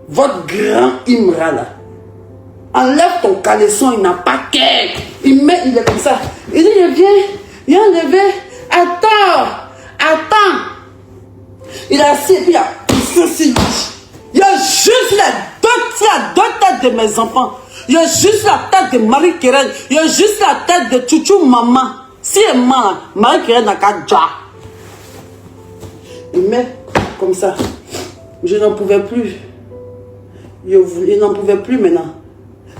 votre grand Imra là, enlève ton caleçon, il n'a pas qu'un. Il est comme ça. Il dit, viens enlever. Attends. Il a assis et puis il a poussé sur lui. Il y a juste la deux têtes de mes enfants. Il y a juste la tête de Marie-Kérène. Il y a juste la tête de Chouchou maman. Si elle ment, Marie-Kérène n'a qu'à déjà. Il met comme ça. Je n'en pouvais plus. Il n'en pouvait plus maintenant.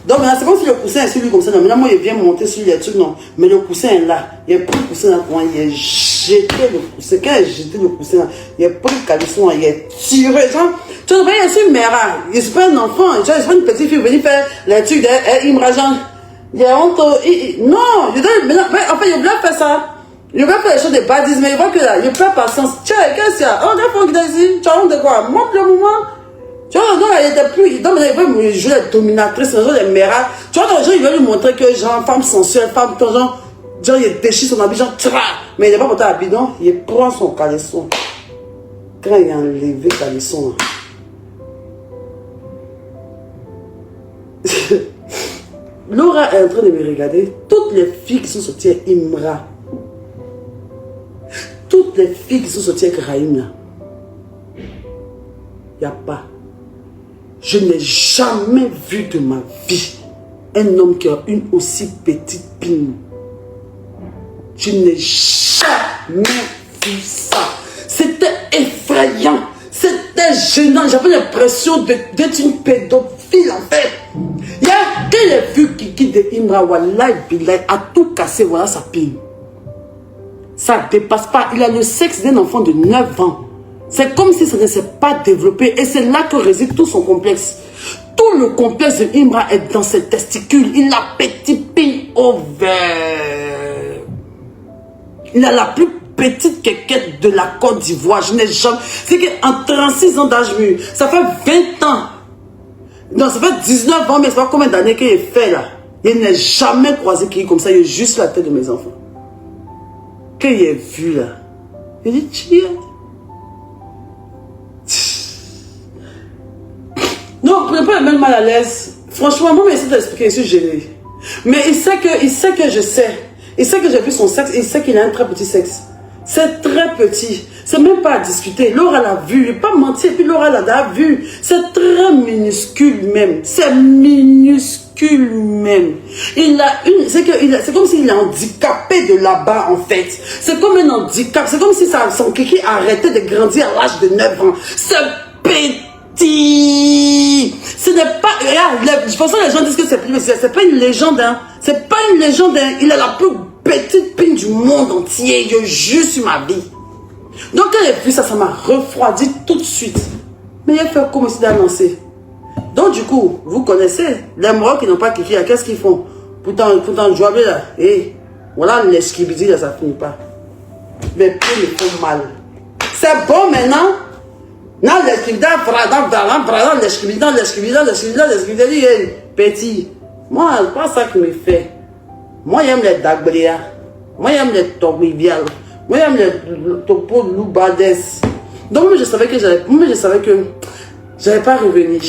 Donc maintenant, c'est comme si le coussin est sur lui comme ça. Non, maintenant, moi, il vient monter sur les trucs, non. Mais le coussin est là. Il a pris le coussin là. Il a jeté le coussin. Quand il a jeté le coussin là, il a pris le caleçon, il a tiré. Genre, tu vois, il est sur Mera. Il n'est pas un enfant. Tu vois, c'est pas une petite fille venir faire les trucs d'Imra. Il a honte. Non, en fait, il voulait faire ça. Il voulait faire les choses de badisme, mais il voit que là, il perd patience. Tiens, qu'est-ce qu'il y a? Oh, d'accord, tu as honte de quoi? Montre le moment. Tu vois, donc, elle était plus. Donc, il veut jouer la dominatrice, un genre de Mera. Tu vois, donc, il veut lui montrer que, genre, femme sensuelle, femme, genre, il déchire son habit, genre, mais il n'est pas porté à bidon, il prend son caleçon. Quand il a enlevé le caleçon, Laura est en train de me regarder. Toutes les filles qui sont sorties avec Imra, toutes les filles qui sont sorties avec Raïm, là, il n'y a pas. Je n'ai jamais vu de ma vie un homme qui a une aussi petite pine. Je n'ai jamais vu ça. C'était effrayant. C'était gênant. J'avais l'impression d'être une pédophile en fait. Il y a quand il a vu Kiki de Imra, Wallahi Bilay a tout cassé, voilà sa pine. Ça ne dépasse pas. Il a le sexe d'un enfant de 9 ans. C'est comme si ça ne s'est pas développé. Et c'est là que réside tout son complexe. Tout le complexe de Imra est dans ses testicules. Il a petit pin au vert. Il a la plus petite quéquette de la Côte d'Ivoire. Je n'ai jamais... C'est qu'en 36 ans d'âge mûr, ça fait 20 ans. Non, ça fait 19 ans, mais c'est pas combien d'années qu'il est fait là. Il n'a jamais croisé qui est comme ça. Il a juste la tête de mes enfants. Quand il est vu là, il dit tiens. Non, prenez pas le même mal à l'aise. Franchement, moi, j'essaie d'expliquer, je suis gênée. Mais il sait que je sais. Il sait que j'ai vu son sexe. Il sait qu'il a un très petit sexe. C'est très petit. C'est même pas à discuter. Laura l'a vu. Il n'est pas menti. Et puis Laura l'a vu. C'est très minuscule même. C'est minuscule même. Il a une... C'est comme s'il est handicapé de là-bas en fait. C'est comme un handicap. C'est comme si son kiki arrêtait de grandir à l'âge de 9 ans. C'est petit. Ce n'est pas... Regarde, je pense que les gens disent que c'est pas une légende. Hein. C'est pas une légende. Hein. Il a la plus petite pine du monde entier. Je jure sur ma vie. Donc quand j'ai vu ça, ça m'a refroidi tout de suite. Mais il a fait comme si d'annoncer. Donc du coup, vous connaissez les Marocs qui n'ont pas kiffé. Qu'est-ce qu'ils font? Pourtant jouer là. Et voilà, les skibidi là, ça finit pas. Mais plus ils font mal. C'est bon maintenant. Non, les skibidi, les petit. Moi, c'est pas ça qui me fait. Moi, j'aime les dagbria. Moi, j'aime les tobibial. Moi, j'aime les topo loubades. Donc, moi, je savais que j'allais pas revenir.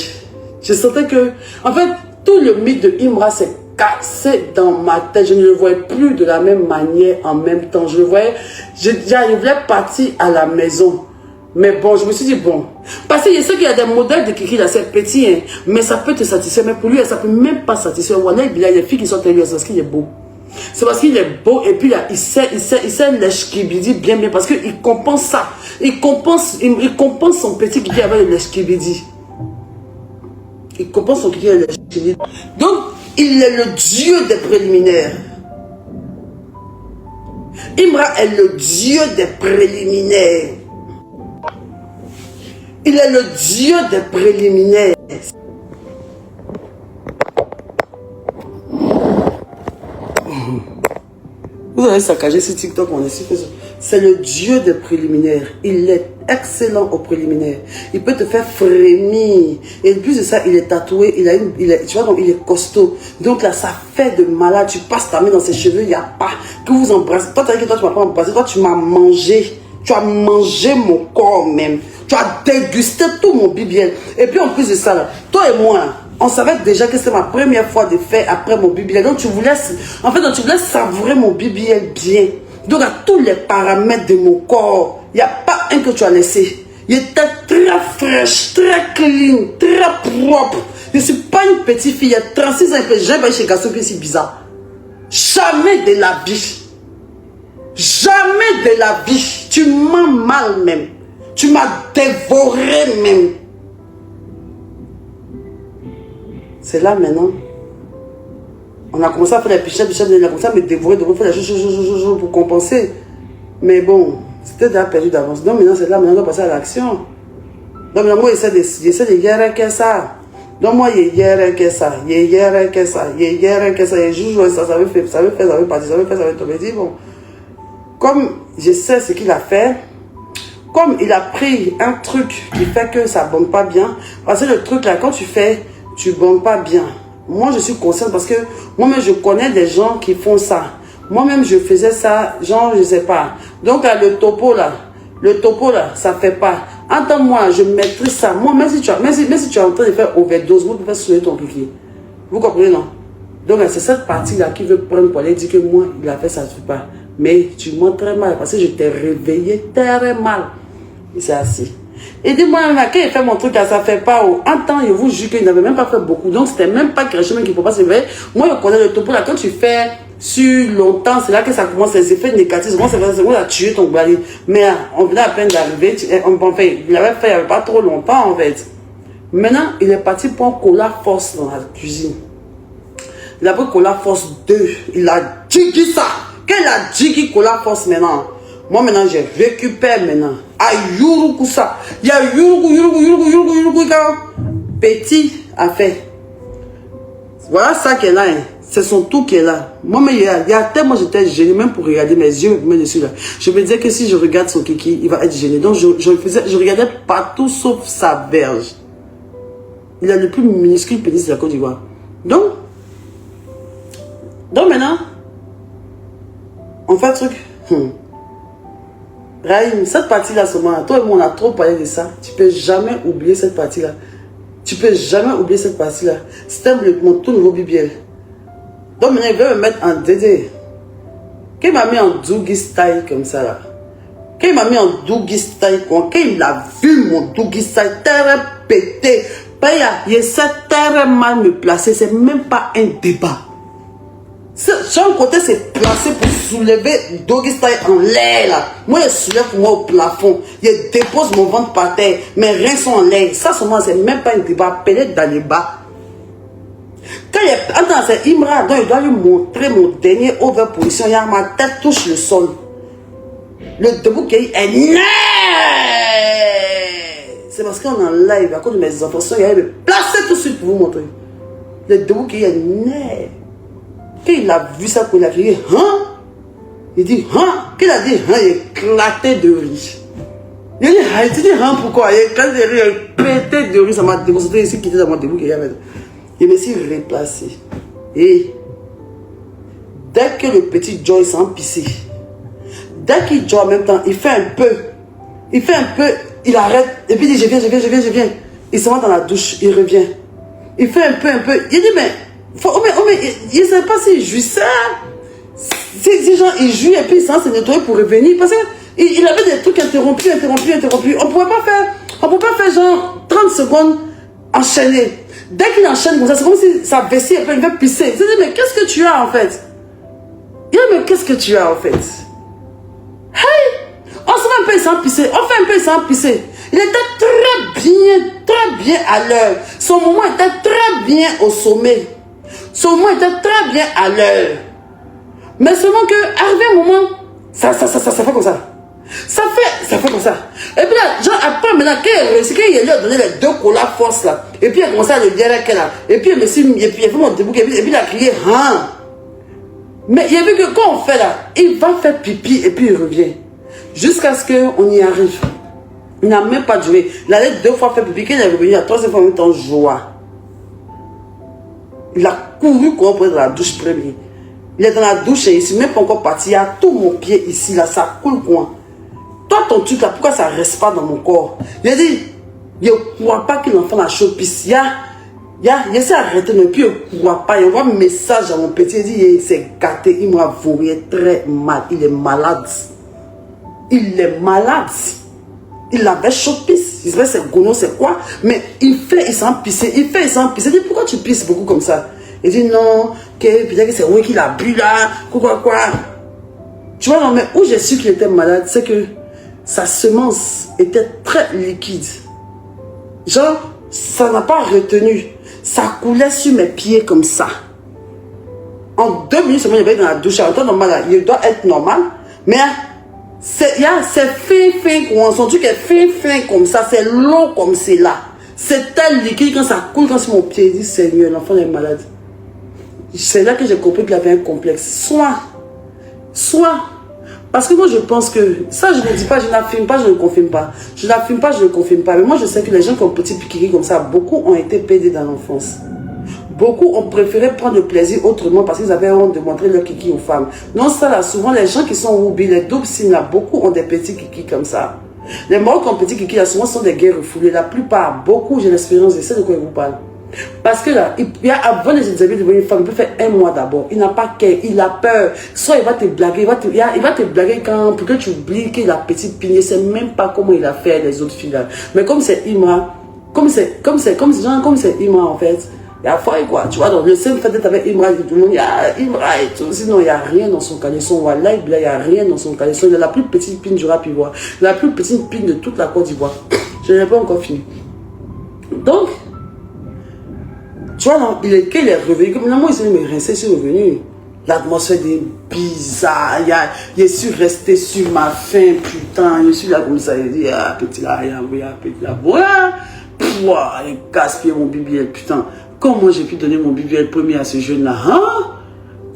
Je sentais que, en fait, tout le mythe de Imra s'est cassé dans ma tête. Je ne le voyais plus de la même manière en même temps. Je le voyais, j'arrivais partir à la maison. Mais bon, je me suis dit, bon. Parce que je sais qu'il y a des modèles de Kiki là, c'est petit, hein, mais ça peut te satisfaire. Mais pour lui, ça peut même pas satisfaire. Voilà, il y a des filles qui sont tellement, c'est parce qu'il est beau. C'est parce qu'il est beau et puis là, il sait l'eshkibidi bien, parce qu'il compense ça. Il compense son petit Kiki avec l'eshkibidi. Il compense son Kiki avec l'eshkibidi. Donc, il est le dieu des préliminaires. Imra est le dieu des préliminaires. Il est le dieu des préliminaires. Vous avez saccagé ce TikTok, on est sûr que c'est le dieu des préliminaires. Il est excellent aux préliminaires. Il peut te faire frémir. Et en plus de ça, il est tatoué. Tu vois, donc il est costaud. Donc là, ça fait de malade. Tu passes ta main dans ses cheveux, il n'y a pas. Que vous embrassez. Toi, tu as dit que toi, tu m'as pas embrassé. Toi, tu m'as mangé. Tu as mangé mon corps même. Tu as dégusté tout mon BBL. Et puis en plus de ça, là, toi et moi, on savait déjà que c'est ma première fois de faire après mon BBL. Donc tu voulais, en fait, donc, tu voulais savourer mon BBL bien. Donc à tous les paramètres de mon corps, il n'y a pas un que tu as laissé. Il était très fraîche, très clean, très propre. Je ne suis pas une petite fille, il y a 36 ans, j'ai pas chez Gaston qui est si bizarre. Jamais de la vie. Jamais de la vie. Tu m'as mal même. Tu m'as dévoré même. C'est là maintenant. On a commencé à faire les pichettes, on a commencé à me dévorer, de refaire les choses pour compenser. Mais bon, c'était déjà perdu d'avance. Donc maintenant, c'est là, maintenant on doit passer à l'action. Donc maintenant, moi, j'essaie de guérir que ça. Donc moi, il y a que ça, il y a que ça, il y a que ça, et je joue ça, ça veut faire, ça veut partir, ça veut faire, ça veut tomber. Dis bon, comme je sais ce qu'il a fait, comme il a pris un truc qui fait que ça ne bombe pas bien, parce que le truc là, quand tu fais, tu ne bombes pas bien. Moi, je suis consciente parce que moi-même, je connais des gens qui font ça. Moi-même, je faisais ça, genre, je ne sais pas. Donc là, le topo là, ça ne fait pas. Entends-moi, je maîtrise ça. Moi, même si tu es en train de faire overdose, vous pouvez soulever ton piqué. Vous comprenez, non? Donc, c'est cette partie-là qui veut prendre pour aller dire que moi, il a fait ça, tu pas. Mais tu mens très mal parce que je t'ai réveillé très mal. Et c'est assis. Et dis-moi, quand il fait mon truc, ça ne fait pas. En temps, je vous jure qu'il n'avait même pas fait beaucoup. Donc, c'était même pas quelque chose qu'il ne faut pas se réveiller. Moi, je connais le topo là. Quand tu fais sur longtemps, c'est là que ça commence, les effets négatifs. C'est on a tué ton bali. Mais on venait à peine d'arriver. Enfin, il l'avait fait il n'y avait pas trop longtemps en fait. Maintenant, il est parti pour Cola Force dans la cuisine. Il a pris Cola Force 2. Il a dit ça. Qu'elle a dit qu'il Cola Force maintenant. Moi maintenant, je récupère maintenant. À Yuruku ça. Il y a Yuruku. Petit a fait. Voilà ça qu'elle a. Hein. C'est son tout qui est là. Moi, mais il y a tellement j'étais gêné, même pour regarder mes yeux, me dessus là. Je me disais que si je regarde son kiki, il va être gêné. Donc je regardais partout sauf sa verge. Il a le plus minuscule pénis de la Côte d'Ivoire. Donc maintenant, on fait un truc. Raïm, cette partie-là, seulement, toi et moi, on a trop parlé de ça. Tu peux jamais oublier cette partie-là. Tu peux jamais oublier cette partie-là. C'était mon tout nouveau BBL. Donc maintenant, il veut me mettre en DD. Quand il m'a mis en Doogie style comme ça, là. Quand il m'a mis en Doogie style, quand il a vu mon Doogie style, très pété. Il essaie très mal me placer. C'est même pas un débat. Sur un côté, c'est placé pour soulever Doggy Style en l'air là. Moi, je soulève moi au plafond. Je dépose mon ventre par terre. Mes reins sont en l'air. Ça, seulement, c'est même pas un débat. Pénètre dans les bas. Quand il est. Attends, c'est Imra. Donc, il doit lui montrer mon dernier over position. Il y a ma tête touche le sol. Le debout qui est né. C'est parce qu'on est en live. À cause de mes enfants, il y a me placer tout de suite pour vous montrer. Le debout qui est né. Quand il a vu ça, il a crié, hein? Il dit, hein? Qu'il a dit, hein? Il éclatait de rire. Il dit, hein? Tu dis, hein? Pourquoi? Il éclatait de rire, il pétait de rire. Ça m'a déconcentré ici, qui était dans mon debout. Il me suis replacé. Et dès que le petit Joy s'est empissé, dès qu'il joue en même temps, il fait un peu, il arrête, et puis il dit, je viens. Il se met dans la douche, il revient. Il fait un peu. Il dit, mais il ne sait pas s'il jouissait. Si genre il jouit et puis il s'en s'est nettoyé pour revenir. Parce qu'il avait des trucs interrompus. On ne pouvait pas faire genre 30 secondes enchaîner. Dès qu'il enchaîne comme ça, c'est comme si sa vessie il veut pisser. Il se dit, mais qu'est-ce que tu as en fait? Il dit, mais qu'est-ce que tu as en fait? Hey! On se met un peu, il s'en pisser. On fait un peu, il s'en pisser. Il était très bien à l'heure. Son moment était très bien au sommet. Son moment était très bien à l'heure. Mais seulement que, arrivé un moment, ça fait comme ça. Ça fait comme ça. Et puis là, genre après, maintenant, quand il lui a donné les 2 Cola Force là, et puis il a commencé à le dire là, et puis il a fait mon debout, et puis il a crié, hein. Mais il a vu que quand on fait là, il va faire pipi, et puis il revient. Jusqu'à ce qu'on y arrive. Il n'a même pas joué. Il allait 2 fois faire pipi, quand il est revenu, la 3e fois en même temps, joie. Il a couru pour dans la douche premier. Il est dans la douche et il ne s'est même pas encore parti. Il y a tout mon pied ici, là, ça coule quoi. Toi, ton truc là, pourquoi ça reste pas dans mon corps? Il a dit, je ne crois pas que l'enfant a chaud pisse. Il s'est arrêté, mais puis je ne crois pas. Il envoie un message à mon petit, il dit, il s'est gâté, il m'a voulu très mal. Il est malade. Il est malade. Il avait chaud pisse. Il savait c'est gono, c'est quoi? Mais il s'en pissait. Il s'en pissait. Il dit, pourquoi tu pisses beaucoup comme ça? Il dit, non, peut-être que c'est oui qu'il a bu là, quoi. Tu vois, non, mais où j'ai su qu'il était malade, c'est que sa semence était très liquide. Genre, ça n'a pas retenu. Ça coulait sur mes pieds comme ça. En 2 minutes, seulement, il avait dans la douche. En temps normal, il doit être normal. Mais c'est fin, on sent que c'est fin comme ça. C'est long comme c'est là. C'est tel liquide quand ça coule, quand c'est mon pied. Il dit, Seigneur, l'enfant est malade. C'est là que j'ai compris qu'il avait un complexe. Soit. Parce que moi, je pense que, ça, je ne dis pas, je n'affirme pas, je ne confirme pas. Je n'affirme pas, je ne confirme pas. Mais moi, je sais que les gens qui ont petit piquiri comme ça, beaucoup ont été pédés dans l'enfance. Beaucoup ont préféré prendre le plaisir autrement parce qu'ils avaient honte de montrer leur kiki aux femmes. Non, ça là, souvent, les gens qui sont oublis, les doubles signes là, beaucoup ont des petits kiki comme ça. Les morts qui ont petits kiki là, souvent, sont des guerres refoulées. La plupart, beaucoup, j'ai l'expérience, et c'est de quoi je vous parle. Parce que là, avant les examens de devenir une femme, il peut faire 1 mois d'abord. Il n'a pas qu'un, il a peur. Soit il va te blaguer, il va te blaguer pour que tu oublies qu'il a petit pigné. Il ne sait même pas comment il a fait les autres filles là. Mais comme c'est Imra, comme c'est Imra en fait, il y a foi quoi. Tu vois, donc le seul fait d'être avec Imra, tout le monde, il y a Imra et tout. Sinon, il n'y a rien dans son caleçon. Voilà, il n'y a rien dans son caleçon. Il a la plus petite pine du rap ivoire. La plus petite pine de toute la Côte d'Ivoire. Je n'ai pas encore fini. Donc, tu vois, non, il est revenu. Comme moi, il s'est dit, mais rincé, c'est revenu. L'atmosphère est bizarre. Il est su rester sur ma faim, putain. Je suis là comme ça. Il dit, ah, petit là, petit là. Voilà. Pouah, il gaspille mon BBL, putain. Comment j'ai pu donner mon BBL premier à ce jeune-là, hein?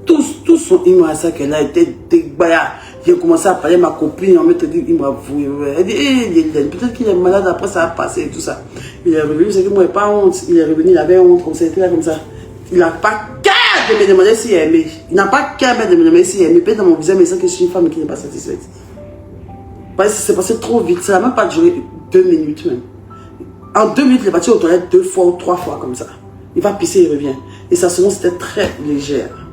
Tous sont immenses, ça qu'elle a été dégbaya. J'ai commencé à parler à ma copine, on m'a dit, il m'a avoué. Elle dit, peut-être qu'il est malade, après ça a passé et tout ça. Il est revenu, c'est que moi, il n'a pas honte. Il est revenu, il avait honte, comme ça, il était là comme ça. Il n'a pas qu'à de me demander s'il est aimé. Il n'a pas qu'à de me demander s'il est aimé. Peut-être dans mon visage, mais c'est que je suis une femme qui n'est pas satisfaite. Parce que c'est passé trop vite, ça n'a même pas duré 2 minutes même. En 2 minutes, il est parti aux toilettes 2 fois ou 3 fois comme ça. Il va pisser, il revient. Et sa semence était très légère.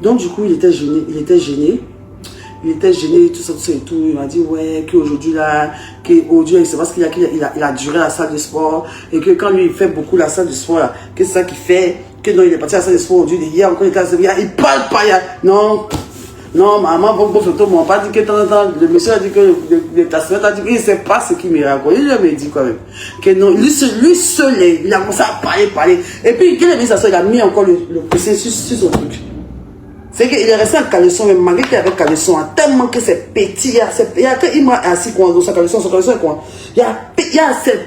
Donc du coup, il était gêné. Il était gêné, tout ça et tout. Il m'a dit, ouais, qu'aujourd'hui là, qu'aujourd'hui, c'est parce qu'il a duré la salle de sport. Et que quand lui, il fait beaucoup la salle de sport, là, que c'est ça qu'il fait. Que non, il est parti à la salle de sport aujourd'hui. Hier, encore, il était à la salle de sport. Il parle pas. Non, maman, bon photo, m'ont pas dit que de temps en temps, le monsieur a dit que ta semaine a dit qu'il ne sait pas ce qu'il me raconte. Il m'a dit quand même. Que non, lui seul, il a commencé à parler. Et puis, quand il a mis ça, il a mis encore le PC sur son truc. C'est qu'il est resté en caleçon, mais malgré qu'il avait caleçon, tellement que c'est petit, il m'a assis quoi, dans sa caleçon, est quoi. Il y a ces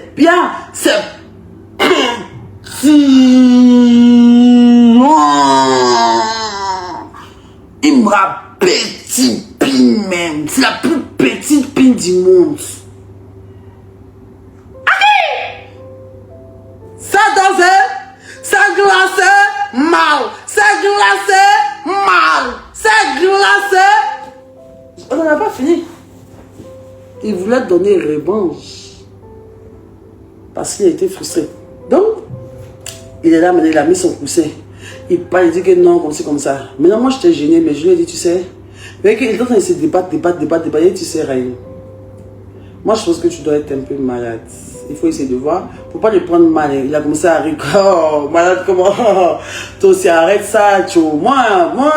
il m'a petit pin même. C'est la plus petite pin du monde. Ça dansait, ça glaçait mal. Ça glaçait mal. Ça glaçait. On n'en a pas fini. Il voulait donner revanche. Parce qu'il était frustré. Donc, il est là, maintenant il a mis son coussin. Il parle, il dit que non, comme ça. Maintenant, moi, j'étais gêné, mais je lui ai dit, tu sais, mais qu'il est en train de se débattre, et tu sais rien. Moi, je pense que tu dois être un peu malade. Il faut essayer de voir. Il ne faut pas le prendre mal. Il a commencé à rire. Oh, malade comment? Toi aussi, arrête ça, tu vois. Moi,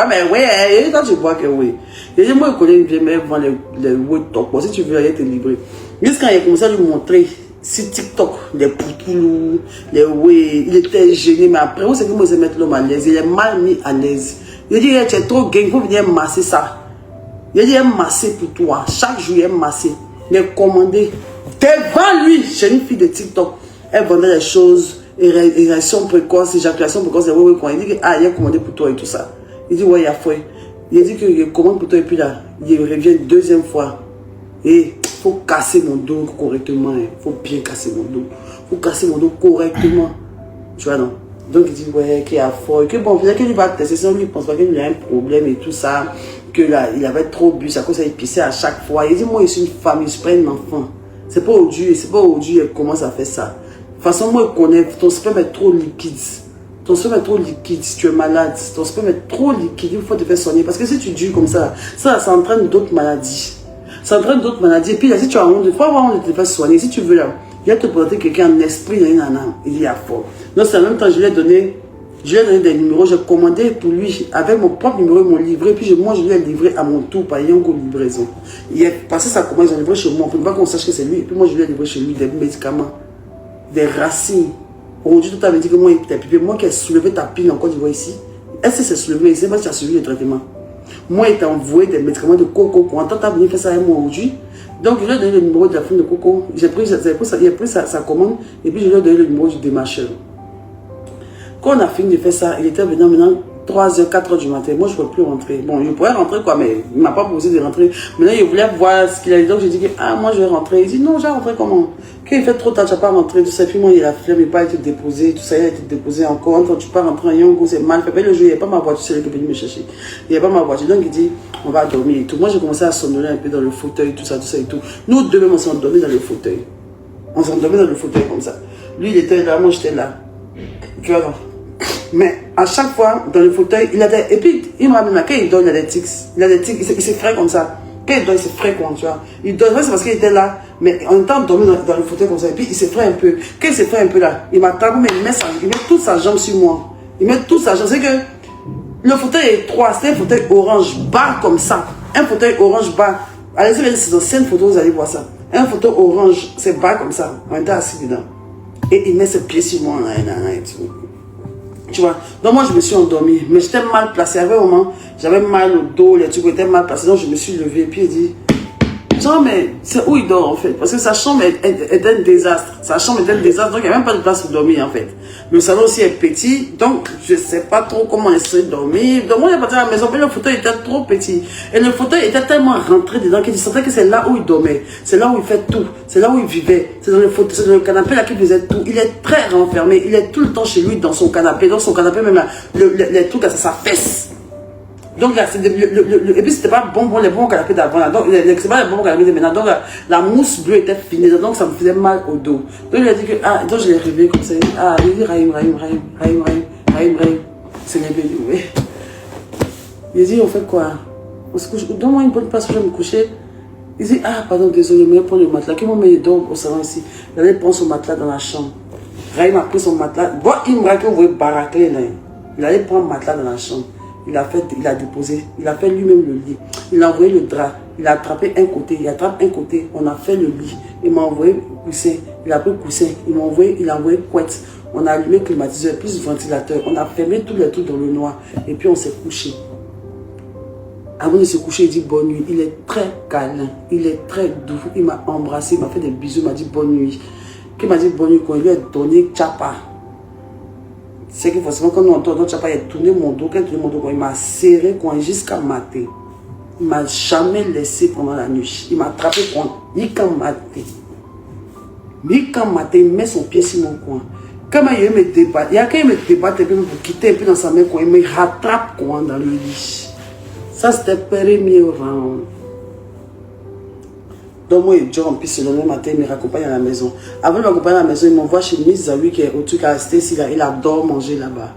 mais ouais, quand tu vois que oui. Il dit, moi, je connais bien, mais devant les ouais, top. Si tu veux, aller te livrer. Juste quand il a commencé à lui montrer sur TikTok, les poutoulous, les ouais, il était gêné, mais après, où c'est que moi, je vais mettre l'homme à l'aise? Il est mal mis à l'aise. Il dit, tu es trop gang, il faut venir masser ça. Il dit, il est massé pour toi. Chaque jour, il est massé. Il est commandé. Devant lui, chez une fille de TikTok, elle vendait les choses, érection précoce, éjaculation précoce, il dit, ah, il est commandé pour toi et tout ça. Il dit, ouais, il y a foi. Il dit qu'il commande pour toi et puis là, il revient une 2e fois. Et il faut casser mon dos correctement. Il faut bien casser mon dos. Il faut casser mon dos correctement. Tu vois, non? Donc il dit, ouais, qu'il y a foi. Que bon, peut-être qu'il va tester ça, lui, il pense pas qu'il y a un problème et tout ça. que là, il avait trop bu, c'est à cause qu'il pissait à chaque fois. Il dit, moi, je suis une femme, je suis pas un enfant. C'est pas aujourd'hui, elle commence à faire ça. De toute façon, moi, je connais, ton sperme est trop liquide. Ton sperme est trop liquide, si tu es malade, ton sperme est trop liquide, il faut te faire soigner. Parce que si tu dures comme ça entraîne d'autres maladies. Ça entraîne d'autres maladies. Et puis là, si tu as honte, il faut avoir honte de te faire soigner. Si tu veux là, il va te présenter quelqu'un en esprit, il y a fort. Donc, c'est en même temps, je lui ai donné des numéros, j'ai commandé pour lui, avec mon propre numéro, ils m'ont livré, puis moi je lui ai livré à mon tour par Yango livraison. Il est passé sa commande, ils ont livré chez moi, pour ne pas qu'on sache que c'est lui, et puis moi je lui ai livré chez lui des médicaments, des racines. Aujourd'hui, tout avait dit que moi, il était pipé, moi qui ai soulevé ta pile en Côte d'Ivoire ici, est-ce que c'est soulevé, c'est pas si tu as suivi le traitement. Moi, il t'a envoyé des médicaments de coco, pour entendre, tu as venu faire ça avec moi aujourd'hui. Donc, je lui ai donné le numéro de la femme de coco, il a pris sa commande, et puis je lui ai donné le numéro du démarcheur. Quand on a fini de faire ça, il était maintenant 3h, 4h du matin. Moi, je ne pouvais plus rentrer. Bon, je pourrais rentrer quoi, mais il ne m'a pas proposé de rentrer. Maintenant, il voulait voir ce qu'il a dit. Donc, j'ai dit que, moi, je vais rentrer. Il dit, non, j'ai rentré comment? Quand il fait trop tard, tu n'as pas rentré. Tout ça. Puis moi, il a flemme, il n'a pas été déposé. Tout ça, il a été déposé encore. Quand tu peux rentrer en Yongo, c'est mal fait. Mais le jour, il n'y avait pas ma voiture, c'est lui qui est venu me chercher. Il n'y avait pas ma voiture. Donc, il dit, on va dormir et tout. Moi, j'ai commencé à somnoler un peu dans le fauteuil, tout ça et tout. Nous deux, même, on s'est endormis dans le fauteuil. On s'est endormis dans le fauteuil comme ça. Lui, il était là, moi, j'étais là. Tu vois, mais à chaque fois, dans le fauteuil, il a des... Et puis, il m'a dit, quand il dort, il a des tics. Il a des tics, il s'est frais comme ça. Quand il dort, il s'est frais comme tu vois. Il dort, c'est parce qu'il était là, mais en même temps, dormir dans le fauteuil comme ça. Et puis, il s'est frais un peu. Quand il s'est frais un peu là, il m'attrape, mais il met toute sa jambe sur moi. Il met toute sa jambe. C'est que le fauteuil est étroit, c'est un fauteuil orange bas comme ça. Un fauteuil orange bas. Allez-y, regardez ces anciennes photos, vous allez voir ça. Un fauteuil orange, c'est bas comme ça. On était assis dedans. Et il met ses pieds sur moi. Et tout. Tu vois, donc moi je me suis endormie, mais j'étais mal placée. À un moment, j'avais mal au dos, les trucs étaient mal placés, donc je me suis levée. Et puis il dit, genre, mais c'est où il dort en fait? Parce que sa chambre est un désastre. Sa chambre est un désastre, donc il n'y a même pas de place pour dormir en fait. Le salon aussi est petit, donc je ne sais pas trop comment essayer de dormir. Donc moi, il est parti à la maison, mais le fauteuil était trop petit. Et le fauteuil était tellement rentré dedans qu'il sentait que c'est là où il dormait. C'est là où il fait tout. C'est là où il vivait. C'est dans le fauteuil, c'est dans le canapé là qu'il faisait tout. Il est très renfermé. Il est tout le temps chez lui dans son canapé. Dans son canapé, même là, les trucs, c'est sa fesse. Donc là, et puis c'était pas les bons canapés d'avant là. Donc c'est pas les bons canapés de maintenant. Donc la mousse bleue était finie. Donc ça me faisait mal au dos. Donc il a dit que, donc je l'ai réveillé comme ça. Il dit Rahim. C'est réveillé, oui. Il dit, on fait quoi? On se couche. Donne-moi une bonne place où je vais me coucher. Il dit, pardon, désolé, mais prends le matelas. Comment il dort au salon ici? Il allait prendre son matelas dans la chambre. Rahim a pris son matelas. Bon, il me raconte que vous voyez baracler là. Il allait prendre le matelas dans la chambre. Il a déposé, il a fait lui-même le lit. Il a envoyé le drap, il a attrapé un côté, il attrape un côté, on a fait le lit. Il m'a envoyé coussin, il a pris coussin, il a envoyé couette. On a allumé le climatiseur, plus ventilateur. On a fermé tous les trucs dans le noir. Et puis on s'est couché. Avant de se coucher, il dit bonne nuit. Il est très câlin, il est très doux. Il m'a embrassé, il m'a fait des bisous, il m'a dit bonne nuit. Quand il m'a dit bonne nuit, quand il lui a donné Tchapa. C'est que forcément, quand nous entendons Tchapa, il a tourné mon dos. Quand il a tourné mon dos, il m'a serré jusqu'à matin. Il ne m'a jamais laissé pendant la nuit. Il m'a attrapé il met son pied sur mon coin. Quand il me débat, pour quitter un peu dans sa main, il me rattrape dans le lit. Ça, c'était premier round. Donc moi, il dort en plus le matin, il me raccompagne à la maison. Avant de m'accompagner à la maison, il m'envoie chez Miss Zawi qui est au truc à Stécie, il adore manger là-bas.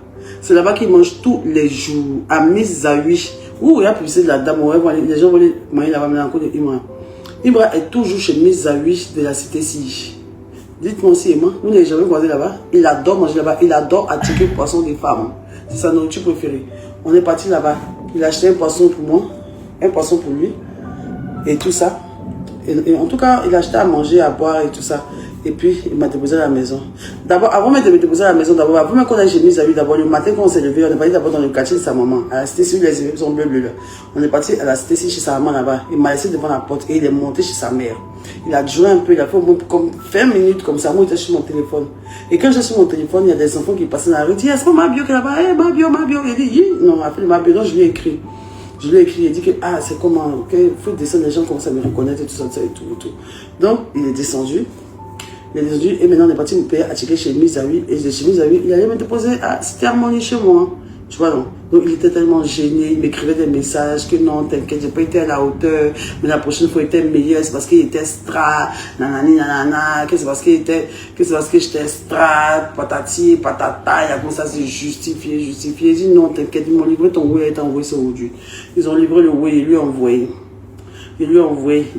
C'est là-bas qu'il mange tous les jours. À Miss Zawi, où il y a publicité de la dame, les gens veulent manger là-bas, mais encore de Ibra. Ibra est toujours chez Miss Zawi de la cité Si. Dites-moi aussi, Emma, nous n'avons jamais voisé là-bas. Il adore manger là-bas, il adore attirer le poisson des femmes. C'est sa nourriture préférée. On est parti là-bas. Il a acheté un poisson pour moi, un poisson pour lui, et tout ça. Et en tout cas, il a acheté à manger, à boire et tout ça. Et puis, il m'a déposé à la maison. D'abord, avant de me déposer à la maison, d'abord, avant même qu'on ait chez nous, d'abord, le matin, quand on s'est levé, on est parti d'abord dans le quartier de sa maman. À la cité, sur les yeux sont bleus là. On est parti à la cité, chez sa maman là-bas. Il m'a laissé devant la porte et il est monté chez sa mère. Il a joué un peu, il a fait comme 20 minutes comme ça. Moi, j'étais sur mon téléphone. Et quand j'étais sur mon téléphone, il y a des enfants qui passaient dans la rue. Il dit, est-ce que Mabio qui est là-bas? Eh, Mabio. Il dit, non, il a fait Mabio. Donc, je lui ai écrit. Je lui ai écrit, il a dit que, c'est comment, qu'il faut descendre, les gens commencent à me reconnaître et tout ça et tout. Donc, il est descendu. Et maintenant, on est parti me payer à checker chez Mizawi. Et chez Mizawi, il allait me déposer, c'était harmonieux chez moi. Tu vois, non? Donc, il était tellement gêné, il m'écrivait des messages que non, t'inquiète, j'ai pas été à la hauteur, mais la prochaine fois, il était meilleur, c'est parce qu'il était stra, nanani, nanana, que c'est parce qu'il était, que c'est parce que j'étais stra, patati, patata, il a commencé à se justifier. Il dit non, t'inquiète, ils m'ont livré ton way, il a envoyé ça aujourd'hui. Ils ont livré le way, il lui a envoyé. Il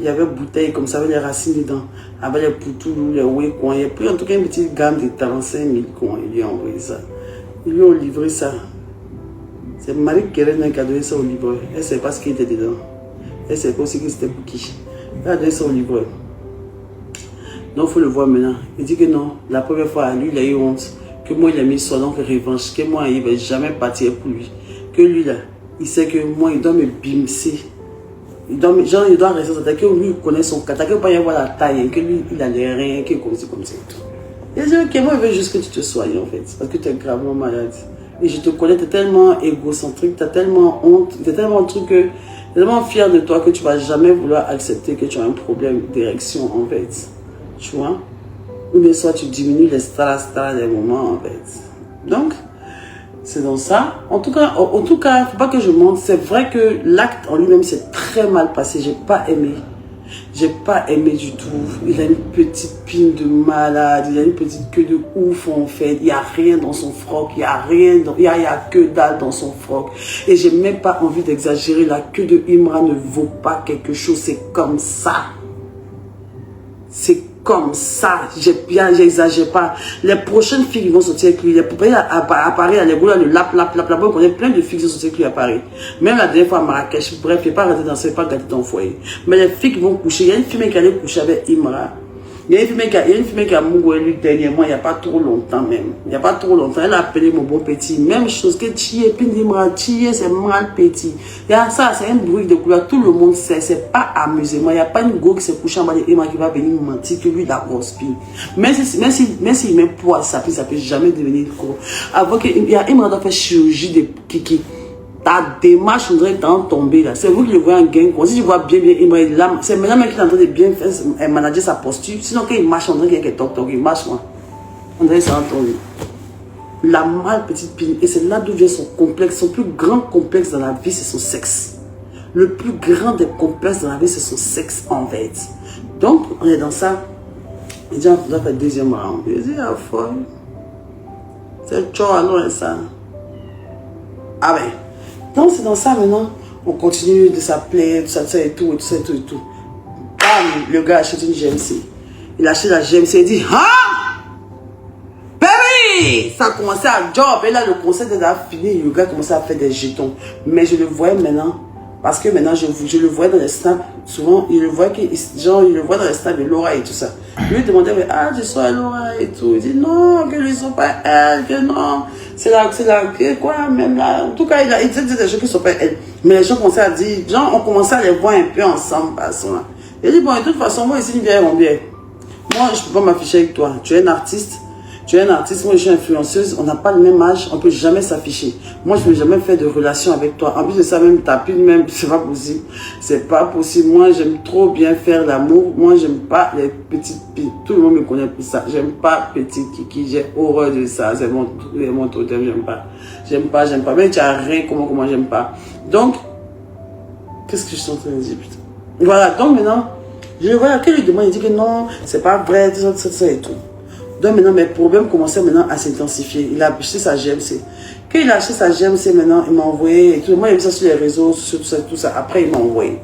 y avait bouteille comme ça, avec les racines dedans, avec les poutous, les way, quoi. Il a pris en tout cas une petite gamme de 45 000 coins, il lui a envoyé ça. Ils lui ont livré ça. C'est Marie Keren qui a donné ça au livreur. Elle ne sait pas ce qui était dedans. Elle ne sait pas aussi que c'était pour qui. Elle a donné ça au livreur. Donc il faut le voir maintenant. Il dit que non, la première fois, lui, il a eu honte. Que moi, il a mis son nom que revanche. Que moi, il ne va jamais partir pour lui. Que lui, là, il sait que moi, il doit me bimser. Il doit rester sur ta que lui, il connaît son cas. Que pas y avoir la taille, que lui, il n'a rien, que comme ça. Il dit, ok, moi, je veux juste que tu te soignes, en fait. Parce que tu es gravement malade. Et je te connais, tu es tellement égocentrique, tu as tellement honte, tu es tellement truc que, tellement fier de toi que tu ne vas jamais vouloir accepter que tu as un problème d'érection, en fait. Tu vois? Ou bien soit tu diminues les stars des moments, en fait. Donc, c'est dans ça. En tout cas, il ne faut pas que je monte. C'est vrai que l'acte en lui-même s'est très mal passé. J'ai pas aimé. J'ai pas aimé du tout. Il a une petite pine de malade. Il a une petite queue de ouf en fait. Il n'y a rien dans son froc. Il n'y a rien. Il y a que dalle dans son froc. Et j'ai même pas envie d'exagérer. La queue de Imra ne vaut pas quelque chose. C'est comme ça. C'est comme ça. J'exagère pas. Les prochaines filles qui vont sortir avec lui, les poupées à Paris, les gars, le lap. On connaît plein de filles qui sont sorties avec lui à Paris. Même la dernière fois à Marrakech, bref, il n'est pas resté dans ce, pas gâté ton foyer. Mais les filles qui vont coucher, il y a une fille qui allait coucher avec Imra. Il y a une fille qui a mouru lui dernièrement, il n'y a pas trop longtemps même. Il n'y a pas trop longtemps. Elle a appelé mon beau petit. Même chose que Thier, puis Imra, Thier, c'est mal petit. Il y a ça, c'est un bruit de couleur. Tout le monde sait, c'est pas amusement. Il n'y a pas une go qui s'est couchée en bas de Imra qui va venir me mentir que lui, il a grosse pile. Même s'il met poids à sa pile, ça ne peut jamais devenir gros. Avant qu'il y a Imra doit faire chirurgie de kiki. Ta démarche, on dirait que t'es en tombé là. C'est vous qui le voyez en gain. Si tu vois bien, c'est maintenant qu'il est en train de bien faire, manager sa posture. Sinon, quand il marche, on dirait qu'il y a toc, il marche, moi. On dirait que c'est en tombé. La mal petite pine. Et c'est là d'où vient son complexe. Son plus grand complexe dans la vie, c'est son sexe. Le plus grand des complexes dans la vie, c'est son sexe en fait. Donc, on est dans ça. Il dit, on doit faire deuxième round. Il dit, ah, folle. C'est chaud, alors, ça. Ah ben. Donc c'est dans ça maintenant, on continue de s'appeler, tout ça et tout. Bam, le gars achète une GMC. Il achète la GMC, il dit, ah, baby, ça a commencé à job. Et là, le concert était fini, le gars commençait à faire des jetons. Mais je le voyais maintenant, parce que maintenant, je le voyais dans les snaps, souvent, il le voit dans les snaps de Laura et tout ça. Je lui demandais, mais, ah, je sois Laura et tout. Il dit, non, que je ne sois pas elle, que non. C'est là, quoi, même là. En tout cas, il dit des choses qui ne sont pas elle. Mais les gens commençaient à dire, on commençait à les voir un peu ensemble, façon là. Il dit, bon, de toute façon, moi, ici, une vieille rombière. Moi, je ne peux pas m'afficher avec toi. Tu es un artiste. Moi je suis influenceuse, on n'a pas le même âge, on ne peut jamais s'afficher. Moi je ne peux jamais faire de relation avec toi. En plus de ça, même ta pile, même, c'est pas possible. C'est pas possible. Moi j'aime trop bien faire l'amour. Moi j'aime pas les petites piles. Tout le monde me connaît pour ça. J'aime pas petit kiki, j'ai horreur de ça. C'est mon totem, j'aime pas. Mais tu as rien, comment j'aime pas. Donc, qu'est-ce que je suis en train de dire, putain. Voilà, donc maintenant, je le vois, quel lui demande, il dit que non, c'est pas vrai, tout ça et tout. Donc maintenant, mes problèmes commençaient maintenant à s'intensifier. Il a acheté sa GMC. Quand il a acheté sa GMC maintenant, il m'a envoyé, et tout. Moi, il a vu ça sur les réseaux, sur tout ça. Après, il m'a envoyé.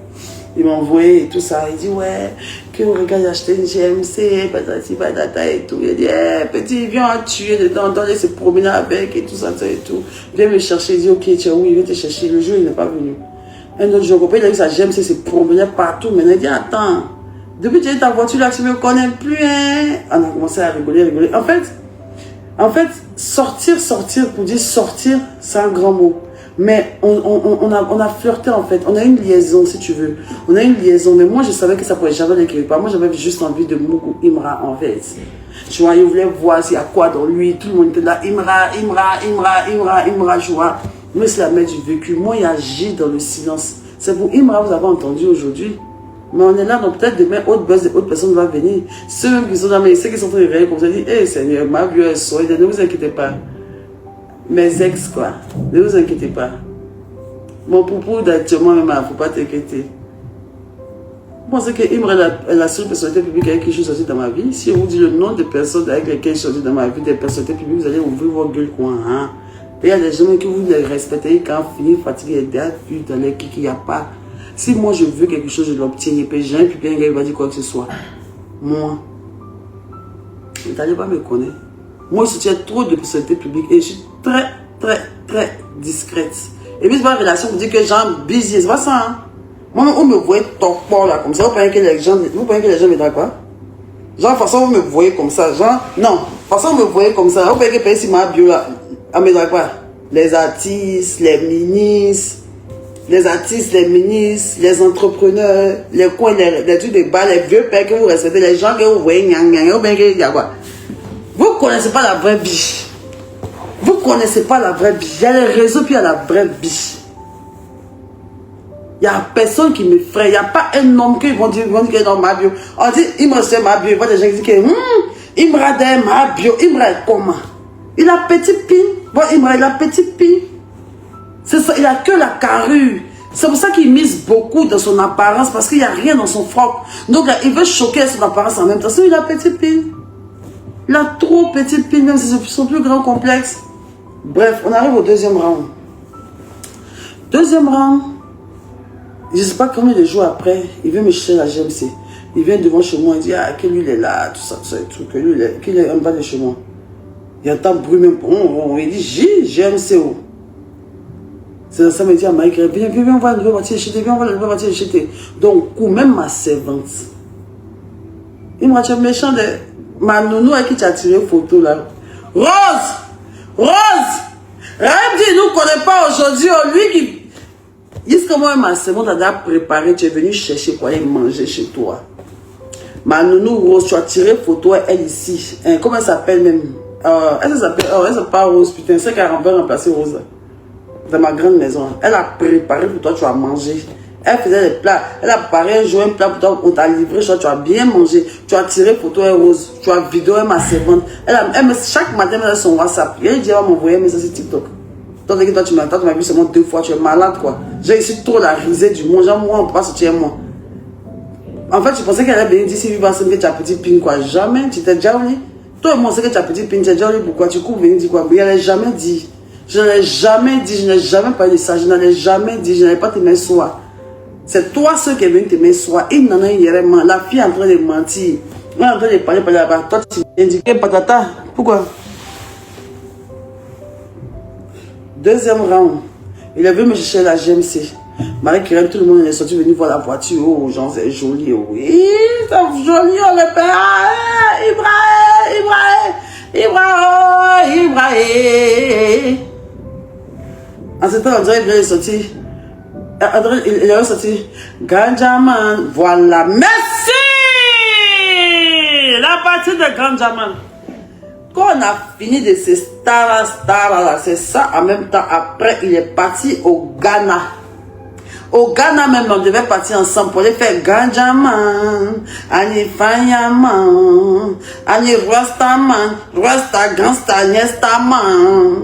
Et tout ça. Il dit, ouais, que regarde, j'ai acheté une GMC, patati, patata et tout. Il dit, hey, petit, viens tuer dedans, on se promener avec et tout ça et tout. Viens me chercher. Il dit, ok, tiens, oui, il vient te chercher. Le jour, il n'est pas venu. Un autre jour, il a vu sa GMC, se promenait partout. Maintenant, il dit, attends. Depuis que tu as ta voiture là, tu ne me connais plus, hein? On a commencé à rigoler. En fait, sortir pour dire sortir, c'est un grand mot. Mais on a flirté en fait. On a une liaison, si tu veux. On a une liaison. Mais moi, je savais que ça pourrait jamais l'écrire pas. Moi, j'avais juste envie de Mougou Imra en fait. Tu vois, il voulait voir s'il y a quoi dans lui. Tout le monde était là. Imra, tu vois. Mais c'est la mère du vécu. Moi, il agit dans le silence. C'est pour Imra, vous avez entendu aujourd'hui. Mais on est là, donc peut-être demain, autre personne va venir. Ceux qui sont dans ceux qui sont en train de réveiller comme ça, disent, hé Seigneur, ma vie est sourde, ne vous inquiétez pas. Mes ex, quoi. Ne vous inquiétez pas. Mon poupou d'actuellement, même, il ne faut pas t'inquiéter. Vous pensez qu'Imra est la seule personnalité publique avec qui je suis sortie dans ma vie? Si je vous dis le nom des personnes avec lesquelles je suis sortie dans ma vie, des personnalités publiques, vous allez ouvrir vos gueules, quoi. Hein? Il y a des gens que vous les respectez quand finir fatigué, il y a vu dans les kiki, il n'y a pas. Si moi je veux quelque chose, je l'obtiens. Et puis j'ai un public qui va dire quoi que ce soit. Moi, vous n'allez pas me connaître. Moi, je soutiens trop de personnalités publiques et je suis très, très, très discrète. Et puis, c'est pas une relation pour dire que genre busy, c'est pas ça. Hein? Moi, on me voit torpor là, comme ça. Vous pensez que les gens me draguent quoi? Genre, de toute façon, vous me voyez comme ça. Genre, non, de toute façon, vous me voyez comme ça. Vous pensez que si ma bio là, on me drague quoi? Les artistes, les ministres, les entrepreneurs, les coins, les trucs de bas, les vieux pères que vous respectez, les gens que vous voyez, vous pensez qu'il y a quoi? Vous ne connaissez pas la vraie vie. Vous ne connaissez pas la vraie vie. Il y a les réseaux, puis il y a la vraie vie. Il n'y a personne qui me ferait. Il n'y a pas un homme qui vont dire que dans ma bio. On dit, il me reste ma bio. Il y a des gens qui disent que, il me reste ma bio. Il me reste comment? Il a petite pine. Bon, il me reste la petite pine. C'est ça, il n'a que la carrure. C'est pour ça qu'il mise beaucoup dans son apparence, parce qu'il n'y a rien dans son froc. Donc, là, il veut choquer son apparence en même temps. Il a petite pine. Il a trop petite pine, même si c'est son plus grand complexe. Bref, on arrive au deuxième round. Deuxième round. Je ne sais pas combien de jours après, il vient me chercher la GMC. Il vient devant chez moi, il dit, ah, que lui il est là, tout ça, et tout, que lui qu'il est en bas de chez moi. Il entend bruit même, il dit, GMC. C'est ça, il me dit, ah, Mike, viens, on va la nouvelle voiture acheter, viens, on va la nouvelle voiture acheter. Donc, même ma servante, il m'a dit, méchant de ma nounou avec qui tu as tiré photo là. Rose! Rêve dit, nous ne connaît pas aujourd'hui, lui qui. Jusqu'à moi, ma servante a déjà préparé, tu es venu chercher quoi aller manger chez toi. Ma nounou Rose, tu as tiré photo, elle ici. Comment elle s'appelle même? Elle s'appelle pas Rose, putain, c'est qu'elle va remplacer Rose. Dans ma grande maison. Elle a préparé pour toi, tu as mangé. Elle faisait des plats. Elle a préparé un jour un plat pour toi, on t'a livré, tu as bien mangé. Tu as tiré photo et Rose. Tu as vidéo ma servante. Chaque matin, elle a son WhatsApp. Elle dit, elle va m'envoyer un message sur TikTok. Toi, tu m'as vu seulement 2 fois, tu es malade quoi. J'ai ici trop la risée du monde. Genre, moi, on ne peut pas sortir moi. En fait, tu pensais qu'elle allait venir d'ici, vivre que tu as petit pin quoi. Jamais, tu t'es déjà venu. Toi et moi, on sait que tu as petit pin, tu as déjà venu pourquoi. Tu cours venir dire quoi. Mais elle n'a jamais dit. Je n'ai jamais dit, je n'ai jamais parlé de ça. Je n'en ai jamais dit, je n'avais pas t'aimer soi. C'est toi ceux qui est venu t'aimer soi. Il n'en a rien. La fille est en train de mentir. Elle est en train de parler là-bas. Toi, tu viens dire, patata. Pourquoi? Deuxième round, il est venu me chercher la GMC. Marie-Kérène, tout le monde est sorti venir voir la voiture. Oh, genre, c'est joli. Oui, c'est joli, on le père. Ibrahim. En ce temps, André est sorti. Il est sorti. Ganjaman, voilà. Merci! La partie de Ganjaman. Quand on a fini de ces stars là, c'est ça, en même temps, après, il est parti au Ghana. Au Ghana même, on devait partir ensemble pour aller faire Ganjaman, Ani Fanyaman, Ani Rastaman, Rasta Gangsta Nestaman.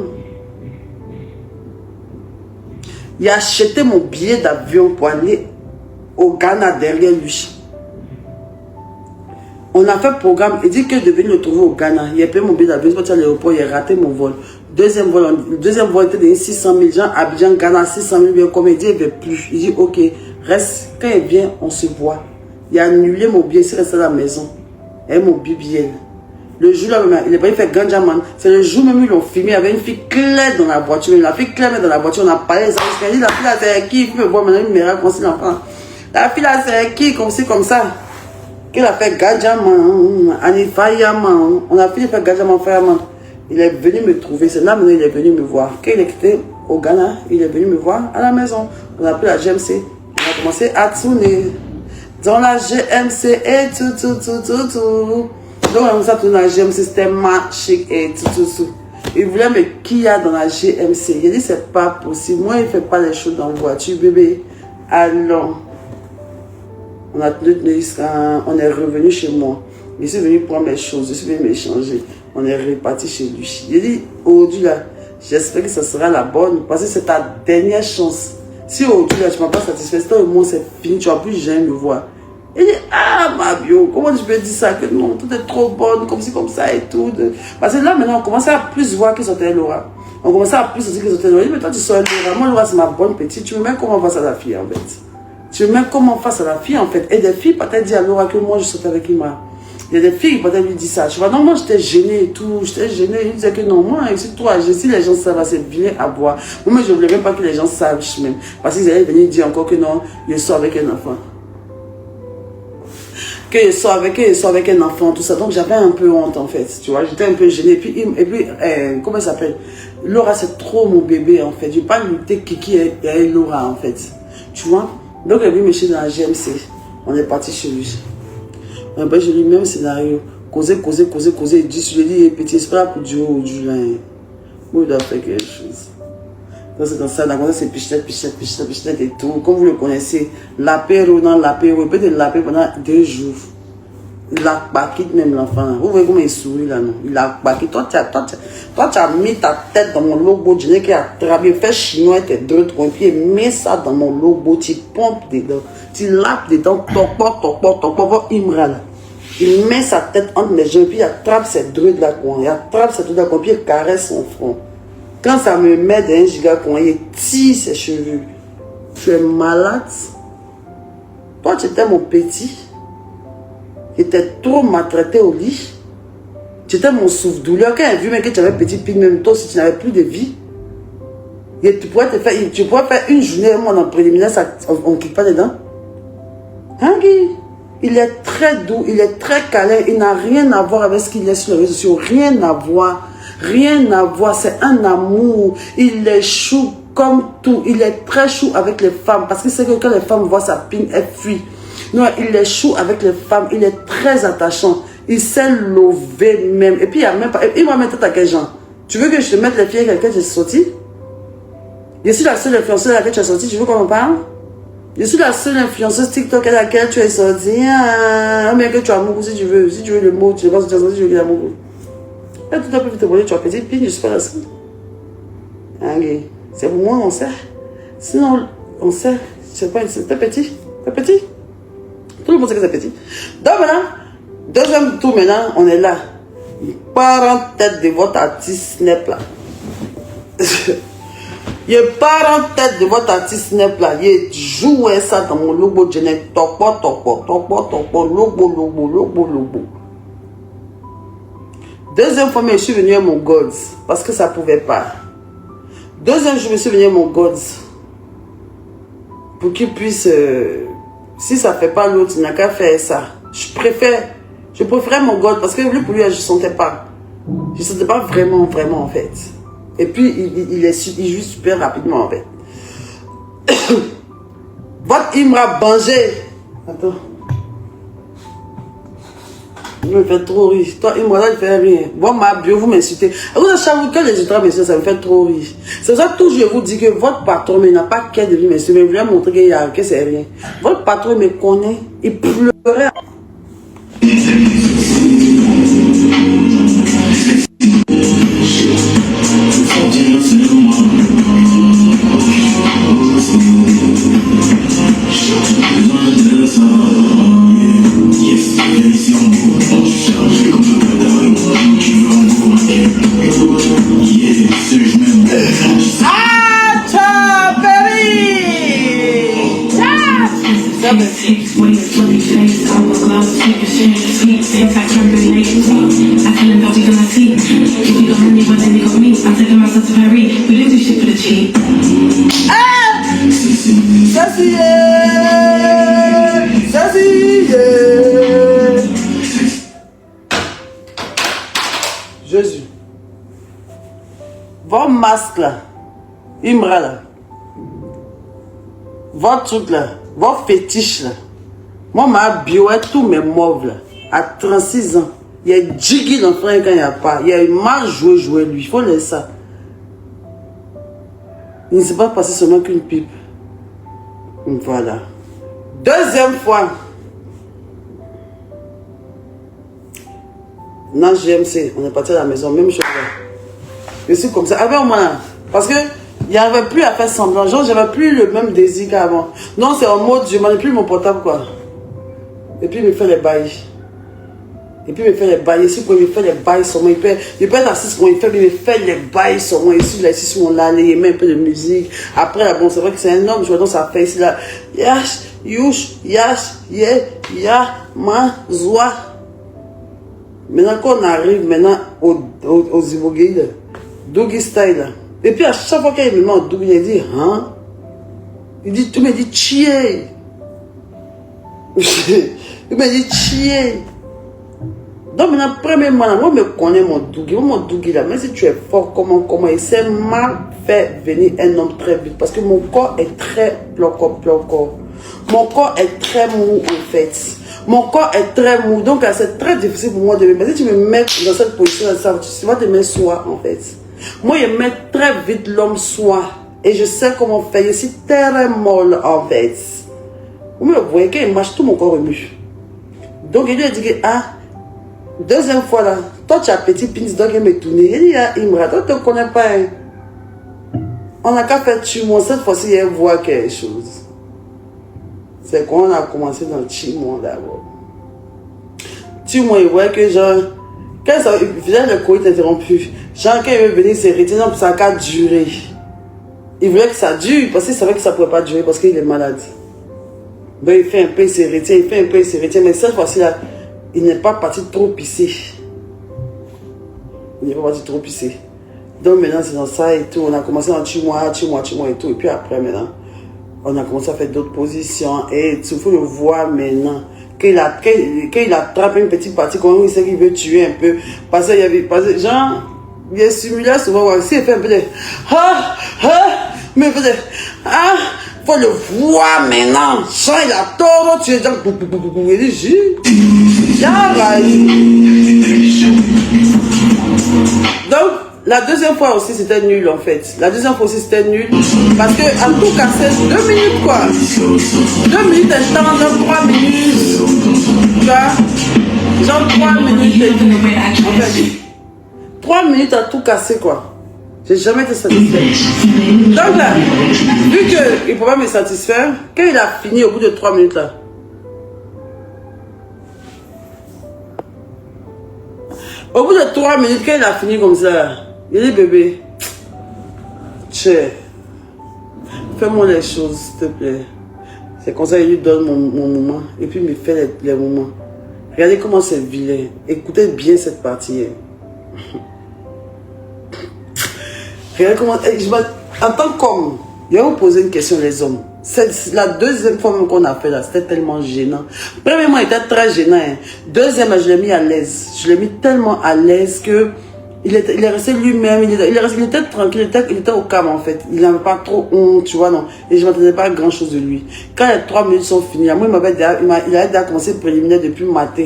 Il a acheté mon billet d'avion pour aller au Ghana derrière lui. On a fait le programme, il dit que je devais le trouver au Ghana. Il a payé mon billet d'avion, je suis parti à l'aéroport, il a raté mon vol. Deuxième vol était de 600 000 gens, Abidjan, Ghana, 600 000, comme il dit, il ne veut plus. Il dit, ok, reste, quand il vient, on se voit. Il a annulé mon billet, il resté à la maison. Et mon billet. Le jour là, il est pas fait Ganjaman. C'est le jour même où ils l'ont filmé, il y avait une fille claire dans la voiture. La fille claire dans la voiture, on a parlé, il dit, la fille là, c'est qui? Il peut voir maintenant, il me raconte l'enfant. La fille là, c'est qui? Comme ci, comme ça. Qu'il a fait Ganjaman, Anifayaman. On a fini de faire Ganjaman, Fayaman. Il est venu me trouver. C'est là maintenant il est venu me voir. Quand il est quitté au Ghana, il est venu me voir à la maison. On a appelé la GMC. On a commencé à tourner. Dans la GMC et tout. Donc on a tourné la GMC, c'était chic et tout. Il voulait me qui y a dans la GMC. Il a dit c'est pas possible. Moi il ne fait pas les choses dans la voiture, bébé. Allons. On a tenu jusqu'à. On est revenu chez moi. Je suis venu prendre mes choses. Je suis venu m'échanger. On est reparti chez lui. J'ai dit, aujourd'hui là, J'espère que ce sera la bonne. Parce que c'est ta dernière chance. Si aujourd'hui, tu ne m'as pas satisfait, c'est au moins c'est fini, tu ne vas plus jamais me voir. Il dit, ah, ma bio, comment je peux dire ça? Que non, tout est trop bonne, comme ci, comme ça et tout. Parce que là, maintenant, on commence à plus voir que c'était Laura. On commence à plus dire que c'était Laura. Il dit, mais toi, tu sors Laura. Moi, Laura, c'est ma bonne petite. Tu me mets comment face à la fille, en fait? Tu me mets comment face à la fille, en fait? Et des filles, peut-être, dire à Laura que moi, je sortais avec Imra. Il y a des filles qui peut-être lui disent ça. Tu vois, non, moi, j'étais gênée et tout. J'étais gênée. Il disait que non, moi, c'est toi. Si les gens savent, c'est bien à voir. Moi, je ne voulais même pas que les gens savent, même. Parce qu'ils allaient venir dire encore que non, je sors avec un enfant. Que je sors avec un enfant, tout ça. Donc, j'avais un peu honte, en fait. Tu vois, j'étais un peu gênée. Et puis comment ça s'appelle? Laura, c'est trop mon bébé, en fait. Je ne vais pas lutter Kiki et Laura, en fait. Tu vois? Donc, elle est venue me chez dans la GMC. On est parti chez lui. Après, je lui même scénario. Causer. Il dit, je lui dis, petit, c'est pas pour du haut ou du lin. Moi, il doit faire quelque chose. Donc, c'est comme ça, c'est pichenette et tout. Comme vous le connaissez, l'apéro, il peut te laper pendant 2 jours. Il a paqué même l'enfant. Vous voyez comment il sourit là, non? Il a paqué. Toi, tu as mis ta tête dans mon logo. Je n'ai qu'à travailler, faire chinois et tes 2 pieds. Mets ça dans mon logo. Tu pompes dedans. Tu lapes dedans. Toc, Imra là. Il met sa tête entre les jambes. Puis il attrape ses druides là. Il attrape ses druides là. Puis il caresse son front. Quand ça me met dans un giga coin, il tire ses cheveux. Tu es malade. Toi, tu étais mon petit. J'étais trop maltraité au lit. Tu étais mon souffle-douleur. Quand elle a vu que tu avais petit pic, même toi, si tu n'avais plus de vie, et tu pourrais faire une journée, moi, en préliminaire, on ne clique pas dedans. Hein, Guy? Il est très doux, il est très câlin, il n'a rien à voir avec ce qu'il est sur les réseaux sociaux. Rien à voir. Rien à voir. C'est un amour. Il est chou comme tout. Il est très chou avec les femmes. Parce que c'est que quand les femmes voient sa pine, elles fuient. Non, il est chou avec les femmes. Il est très attachant. Il sait lever même. Et puis, il y a même pas... Il va mettre à quel genre? Tu veux que je te mette les filles avec lesquelles j'ai sorti? Je suis la seule influenceuse à laquelle tu as sorti. Tu veux qu'on en parle? Je suis la seule influenceuse TikTok à laquelle tu es sorti. Ah, mais que tu as mon goût si tu veux. Si tu veux le mot, tu penses que tu as sorti, je veux qu'il a mon goût. Là, tout à peu te voler, tu as petite pine, je suis pas la seule. Allez, c'est pour moi, on sait. Sinon, on sait. C'est pas, c'était petit. C'est petit. Tout le monde sait que c'est petit. Donc maintenant, deuxième tour maintenant, on est là. Il part en tête de votre artiste Snap là. Il part en tête de votre artiste Snap là. Il joue ça dans mon logo. Je n'ai topo, logo. Deuxième fois, je suis venu à mon Gods. Parce que ça ne pouvait pas. Deuxième jour, je suis venu à mon Gods. Pour qu'il puisse... si ça ne fait pas l'autre, il n'a qu'à faire ça. Je préférais mon God. Parce que lui, pour lui, je ne sentais pas. Je ne sentais pas vraiment, en fait. Et puis, il joue super rapidement, en fait. Votre Imra Banger. Attends. Il me fait trop rire. Toi, Imra, là, il fait rien. Bon, ma bio, vous m'insultez. Vous savez que les autres m'insultent, ça me fait trop rire. C'est ça que toujours je vous dis que votre patron n'a pas qu'à de m'insulter, mais il voulait montrer que c'est rien. Votre patron me connaît, il pleurait. Jésus. Votre masque là, Imra là, votre truc là, votre fétiche là, moi ma bio est tous mes mauves là, à 36 ans, il y a Jiggy l'enfant quand il n'y a pas, il y a mal joué lui, il faut laisser ça. Il ne s'est pas passé seulement qu'une pipe. Voilà. Deuxième fois. Non, GMC, on est parti à la maison, même chose là. Je suis comme ça. Avec moi, parce que il n'y avait plus à faire semblant. Genre, j'avais plus le même désir qu'avant. Non, c'est en mode, je manipule mon portable, quoi. Et puis, il me fait les bails. Et puis, il me fait les bails. Ici, il me fait les bails sur moi. Il peut être assis sur moi. Il me fait les bails sur moi. Ici, là, ici, sur mon lalé. Il met un peu de musique. Après, là, bon, c'est vrai que c'est un homme. Je vois dans sa face, ici, là. Yash, yush, yash, yeah, ya, ma, zoa. Maintenant, quand on arrive maintenant aux Ivogués, là, doggy style, là. Et puis à chaque fois qu'il me met en double, il dit, hein? Il dit, tu me dis, chier. Il me dit, chier. Donc maintenant, premièrement, moi, je me connais mon dougi là. Mais si tu es fort, comment, il s'est mal fait venir un homme très vite. Parce que mon corps est très plocor. Mon corps est très mou, en fait. Mon corps est très mou. Donc, c'est très difficile pour moi de me mettre. Si tu me mets dans cette position, tu vas te mettre soi, en fait. Moi, je mets très vite l'homme soi. Et je sais comment faire. Je suis très molle, en fait. Vous me voyez, quand il marche, tout mon corps remue. Donc, il lui a dit que, ah, deuxième fois là, toi tu as petit pince, donc il me tourné. Il dit, ah, Imra, toi tu ne connais pas. Hein. On n'a qu'à faire tuer-moi. Cette fois-ci, il voit quelque chose. C'est quand on a commencé dans le tuer-moi d'abord. Tuer-moi, il voit que genre, quand ça faisait le coït interrompu, genre quand il veut venir s'arrêter, non, ça a duré. Il voulait que ça dure parce qu'il savait que ça ne pouvait pas durer parce qu'il est malade. Ben, il fait un peu, il se retient, mais cette fois-ci là, il n'est pas parti trop pisser. Il n'est pas parti trop pisser. Donc maintenant c'est dans ça et tout, on a commencé à tuer-moi et tout, et puis après maintenant, on a commencé à faire d'autres positions et il faut le voir maintenant. Quand il attrape une petite partie, comme il sait qu'il veut tuer un peu, parce qu'il y avait, genre, il est simulé souvent, s'il fait un peu de, mais il fait de, faut le voir maintenant. Genre, il a tort, tu es genre, il dit, donc, la deuxième fois aussi, c'était nul, en fait. La deuxième fois aussi, c'était nul. Parce que, à tout casser, 2 minutes, quoi. 2 minutes, un temps, 3 minutes. Tu vois? Genre 3 minutes et tout. En fait, 3 minutes à tout casser, quoi. J'ai jamais été satisfait. Donc là, vu qu'il ne peut pas me satisfaire, quand il a fini au bout de 3 minutes, là, au bout de 3 minutes, quand il a fini comme ça, il dit, bébé, fais-moi les choses, s'il te plaît. C'est comme ça, il lui donne mon moment. Et puis, il me fait les moments. Regardez comment c'est vilain. Écoutez bien cette partie. Regardez comment... En tant qu'homme, je vais vous poser une question, les hommes. C'est la deuxième fois qu'on a fait là, c'était tellement gênant. Premièrement, il était très gênant. Hein. Deuxièmement, je l'ai mis à l'aise. Je l'ai mis tellement à l'aise que il est resté lui-même. Il était tranquille, il était au calme en fait. Il n'avait pas trop honte, tu vois, non. Et je ne m'attendais pas à grand chose de lui. Quand les 3 minutes sont finies, moi, il avait déjà commencé le préliminaire depuis le matin.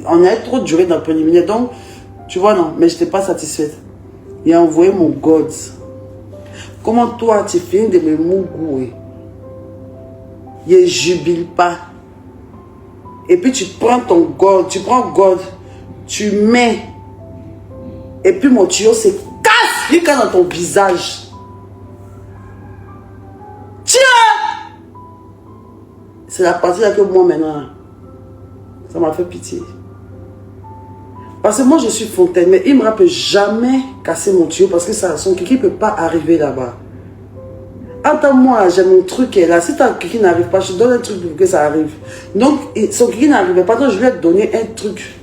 On avait trop duré dans le préliminaire, donc, tu vois, non. Mais je n'étais pas satisfaite. Il a envoyé mon God. Comment toi, tu finis de me mougouer? Il ne jubile pas. Et puis tu prends ton God, tu mets. Et puis mon tuyau se casse, il casse dans ton visage. Tiens! C'est la partie là que moi maintenant, ça m'a fait pitié. Parce que moi je suis fontaine, mais il ne me peut jamais casser mon tuyau parce que son kiki ne peut pas arriver là-bas. Attends-moi, j'ai mon truc qui est là. Si ton kiki n'arrive pas, je te donne un truc pour que ça arrive. Donc, son kiki n'arrivait pas, donc je lui ai donné un truc.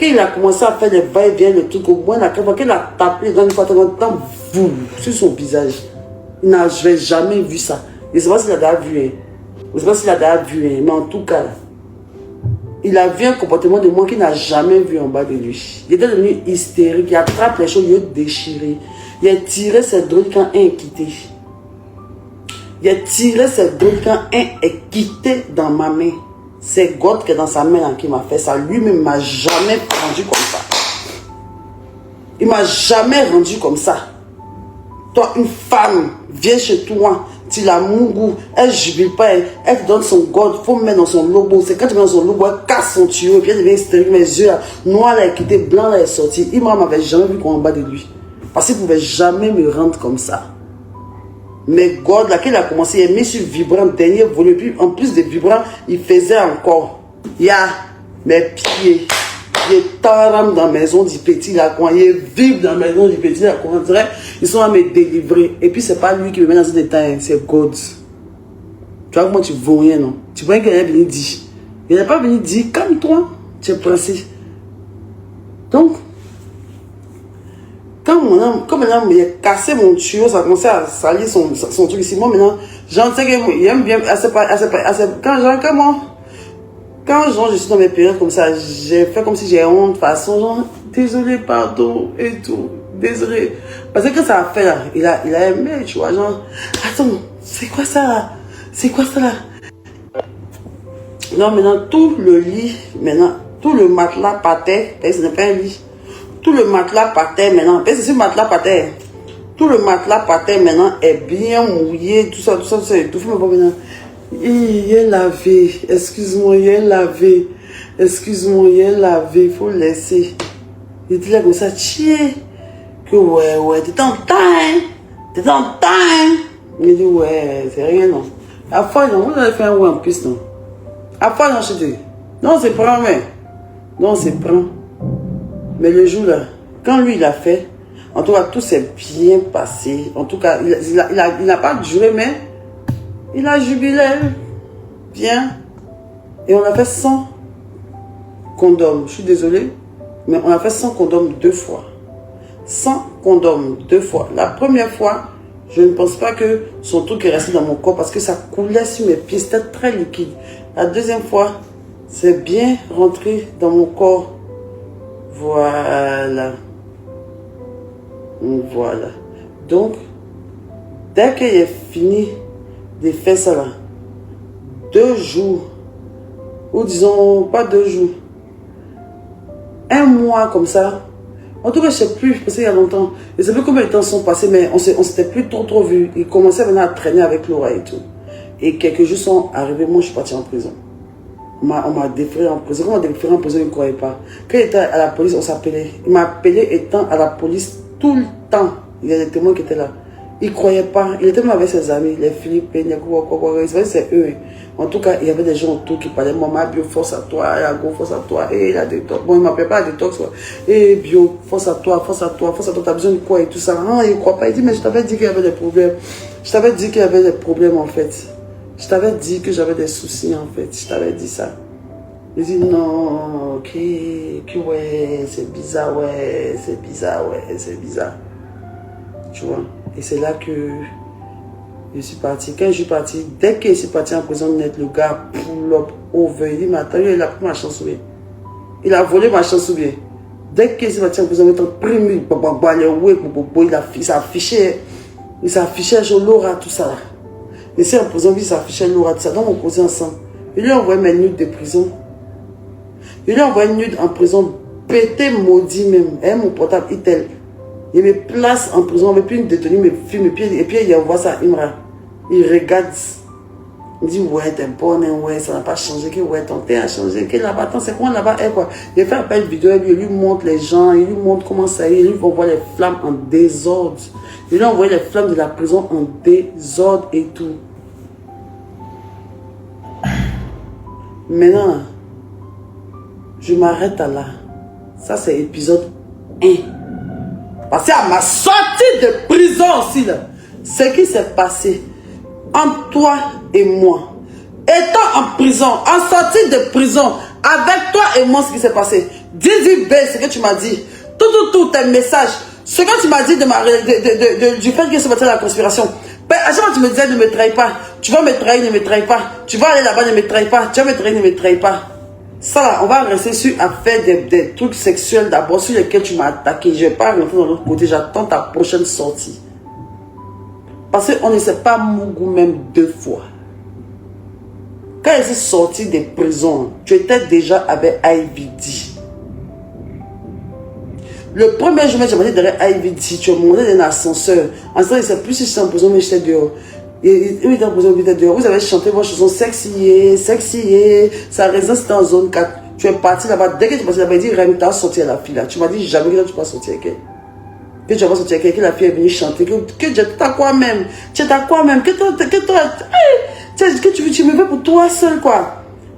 Quand il a commencé à faire les va-et-vient, le truc, au moins, quand il a tapé dans une fois, sur son visage. Je n'ai jamais vu ça. Je ne sais pas s'il a déjà vu. Hein. Je ne sais pas s'il a déjà vu, hein. Mais en tout cas, il a vu un comportement de moi qu'il n'a jamais vu en bas de lui. Il était devenu hystérique, il attrape les choses, il a déchiré. Il a tiré ses drôles quand un est quitté. Il a tiré ses drôles quand un est quitté dans ma main. C'est God qui est dans sa main là, qui m'a fait ça. Lui-même ne m'a jamais rendu comme ça. Il ne m'a jamais rendu comme ça. Toi, une femme, viens chez toi, tu la mougou, elle ne jubile pas, elle te donne son God, il faut mettre dans son logo. C'est quand tu mets dans son logo, elle casse son tuyau, et puis elle devient hystérique, mes yeux là, noir là est quitté, blanc là est sorti. Il ne m'avait jamais vu qu'on en bas de lui. Parce qu'il ne pouvait jamais me rendre comme ça. Mais God, là, qu'il a commencé, il a mis sur vibrant, dernier volume. Puis en plus de vibrant, il faisait encore. Il y a mes pieds. Il est taram dans la maison du petit, là, quand il est vif dans la maison du petit, là, on dirait, ils sont à me délivrer. Et puis, c'est pas lui qui me met dans ce détail, c'est God. Tu vois comment tu vaux rien, non? Tu vois qu'il est venu dire. Il n'est pas venu dire, calme-toi, tu es pressé. Donc, comme maintenant, il a cassé mon tuyau, ça a commencé à salir son truc ici. Moi, maintenant, j'en sais qu'il aime bien, quand je suis dans mes périodes comme ça, j'ai fait comme si j'ai honte, de façon, genre, désolé, pardon, et tout, désolé. Parce que ça a fait là, il a aimé, tu vois, genre, attends, c'est quoi ça là? C'est quoi ça là? Non, maintenant, tout le lit, maintenant, tout le matelas par terre, parce que ce n'est pas un lit. Tout le matelas par terre maintenant, parce que c'est ce matelas par terre. Tout le matelas par terre maintenant est bien mouillé, tout ça, tout maintenant. Il est lavé, excuse-moi, il est lavé, excuse-moi, il est lavé, il faut laisser. Il dit là comme ça, tiens, que ouais, t'es en time, t'es en time. Il dit ouais, c'est rien non. À fois, non, on avait fait un ouais en plus non. À fois, non, je dis, non, c'est prend, mais, non, c'est prend. Mais le jour là, quand lui il a fait, en tout cas, tout s'est bien passé. En tout cas, il n'a pas duré, mais il a jubilé. Bien. Et on a fait 100 condoms. Je suis désolée, mais on a fait 100 condoms 2 fois. 100 condoms 2 fois. La première fois, je ne pense pas que son truc est resté dans mon corps parce que ça coulait sur mes pieds. C'était très liquide. La deuxième fois, c'est bien rentré dans mon corps. Voilà. Voilà. Donc, dès qu'il est fini de faire ça là, 2 jours, ou disons pas 2 jours, 1 mois comme ça, en tout cas je ne sais plus, parce qu'il y a longtemps, je ne sais plus combien de temps sont passés, mais on s'était plus trop vu. Il commençait maintenant à traîner avec Laura et tout. Et quelques jours sont arrivés, moi je suis parti en prison. On m'a déféré en prison. Quand on m'a déféré en prison, il ne croyait pas. Quand il était à la police, on s'appelait. Il m'a appelé étant à la police tout le temps. Il y a des témoins qui étaient là. Il ne croyait pas. Il était même avec ses amis, les Philippines, les quoi. C'est eux. En tout cas, il y avait des gens autour qui parlaient. Maman, Bio, force à toi. Yago, force à toi. Et la détox. Bon, il ne m'appelait pas la détox. Et Bio, force à toi, force à toi, force à toi. Tu as besoin de quoi et tout ça. Ah, il ne croit pas. Il dit, mais je t'avais dit qu'il y avait des problèmes. Je t'avais dit qu'il y avait des problèmes en fait. Je t'avais dit que j'avais des soucis en fait. Je t'avais dit ça. Il dit non, ouais, c'est bizarre, ouais, c'est bizarre, ouais, c'est bizarre. Tu vois. Et c'est là que je suis parti. Quand je suis parti, dès que je suis parti en prison net, le gars pull up over. Il dit, mais attends, il a pris ma chance ou bien. Il a volé ma chance ou bien. Dès que je suis parti en prison, il s'affichait sur Laura, tout ça là. Et c'est en prison, il s'affichait Laura, tout ça. Donc on causait ensemble. Il lui a envoyé mes nudes de prison. Il lui a envoyé une nude en prison, pété maudit même. Et mon portable, il me place en prison, mais puis une détenue me filme, et puis il envoie ça à Imra. Il regarde. Il dit, ouais, t'es bonne, ouais, ça n'a pas changé, que ouais, ton thé a changé, que là-bas, attends, c'est quoi là-bas, quoi. Il fait un appel vidéo, il lui montre les gens, il lui montre comment ça y est, il lui envoie les flammes en désordre. Il lui a envoyé les flammes de la prison en désordre et tout. Maintenant, je m'arrête à là. Ça, c'est épisode 1. Parce qu'à ma sortie de prison aussi, là, ce qui s'est passé entre toi et moi, étant en prison, en sortie de prison, avec toi et moi, ce qui s'est passé. Dis-y, B, ce que tu m'as dit. Tout tes messages. Ce que tu m'as dit du fait que c'est parti la conspiration. À chaque fois, tu me disais, ne me trahis pas. Tu vas me trahir, ne me trahis pas. Tu vas aller là-bas, ne me trahis pas. Tu vas me trahir, ne me trahis pas. Ça, là, on va rester sur à faire des trucs sexuels d'abord sur lesquels tu m'as attaqué. Je ne vais pas rentrer dans l'autre côté. J'attends ta prochaine sortie. Parce qu'on ne s'est pas mougou même 2 fois. Quand je suis sorti des prisons, tu étais déjà avec IVD. Le premier jour, j'ai monté derrière IVD. Tu as monté dans l'ascenseur. En ce temps, il ne sait plus si j'étais en prison, mais j'étais dehors. Et il était en prison, il était dehors. Vous avez chanté vos chansons sexy, sa résidence c'était en zone 4. Tu es parti là-bas. Dès que tu es parti là-bas, il dit, Rem, tu as sorti à la fille là. Tu m'as dit jamais que tu peux sortir avec elle. Que tu vas sortir avec que la fille est venue chanter, que tu as quoi même, tu as quoi même, que tu me veux pour toi seul quoi.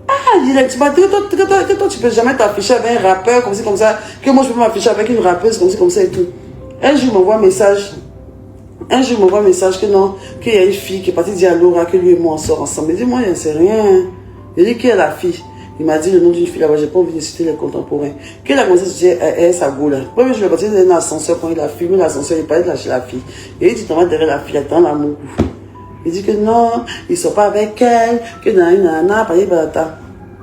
Ah, il a dit, que toi tu peux jamais t'afficher avec un rappeur comme ça, que moi je peux m'afficher avec une rappeuse comme ça et tout. Un jour il m'envoie un message que non, qu'il y a une fille qui est partie dire à Laura que lui et moi on sort ensemble. Il dit, moi je ne sais rien. Il dit, qui est la fille? Il m'a dit le nom d'une fille là-bas, j'ai pas envie de citer les contemporains. Qu'il a commencé à se dire, elle est sa go là. Moi je l'ai parti dans un ascenseur quand il a filmé l'ascenseur, il parlait de lâcher la fille. Et il dit, t'en vas derrière la fille, attends l'amour. Il dit que non, ils ne sont pas avec elle, que nanana,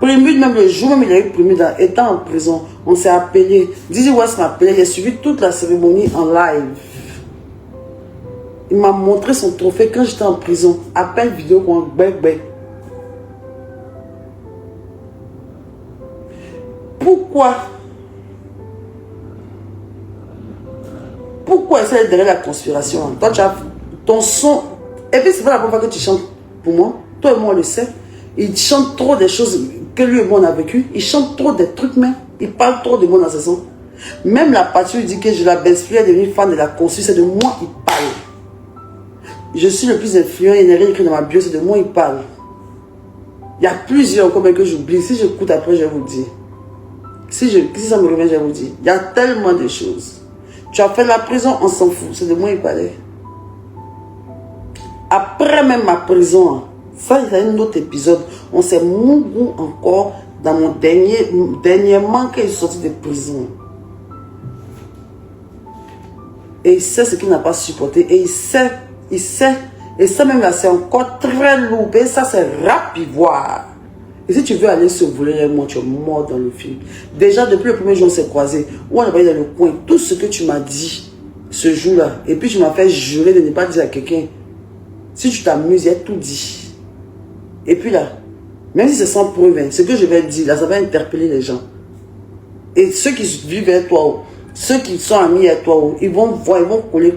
Prému, même le jour même il a eu Prému, étant en prison, on s'est appelé. Dizzy West m'a appelé, il a suivi toute la cérémonie en live. Il m'a montré son trophée quand j'étais en prison. Appel vidéo pour un bec. Pourquoi essayer derrière la conspiration? Toi, tu as ton son. Et puis, c'est pas la première fois que tu chantes pour moi. Toi et moi, on le sait. Il chante trop des choses que lui et moi, on a vécu. Il chante trop des trucs, mais il parle trop de moi dans ses sons. Même la partie où il dit que je la baisse plus, elle est devenue fan de la conçue, c'est de moi il parle. Je suis le plus influent, il n'y a rien écrit dans ma bio, c'est de moi il parle. Il y a plusieurs comme que j'oublie. Si j'écoute après, je vais vous dire. Si ça me revient, je vais vous dire. Il y a tellement de choses. Tu as fait la prison, on s'en fout. C'est de moi il parlait. Après même ma prison, ça c'est un autre épisode. On s'est mouru encore dans mon dernièrement qu'il est sorti de prison. Et il sait ce qu'il n'a pas supporté. Et il sait. Et ça même là, c'est encore très lourd. Et ça, c'est rapivoire. Et si tu veux aller se voler les mots, tu es mort dans le film. Déjà, depuis le premier jour, on s'est croisés. Où on a parlé dans le coin. Tout ce que tu m'as dit ce jour-là. Et puis, tu m'as fait jurer de ne pas dire à quelqu'un. Si tu t'amuses, il y a tout dit. Et puis là, même si c'est sans preuve, ce que je vais dire, là, ça va interpeller les gens. Et ceux qui vivent avec toi, ceux qui sont amis avec toi, ils vont voir, ils vont coller.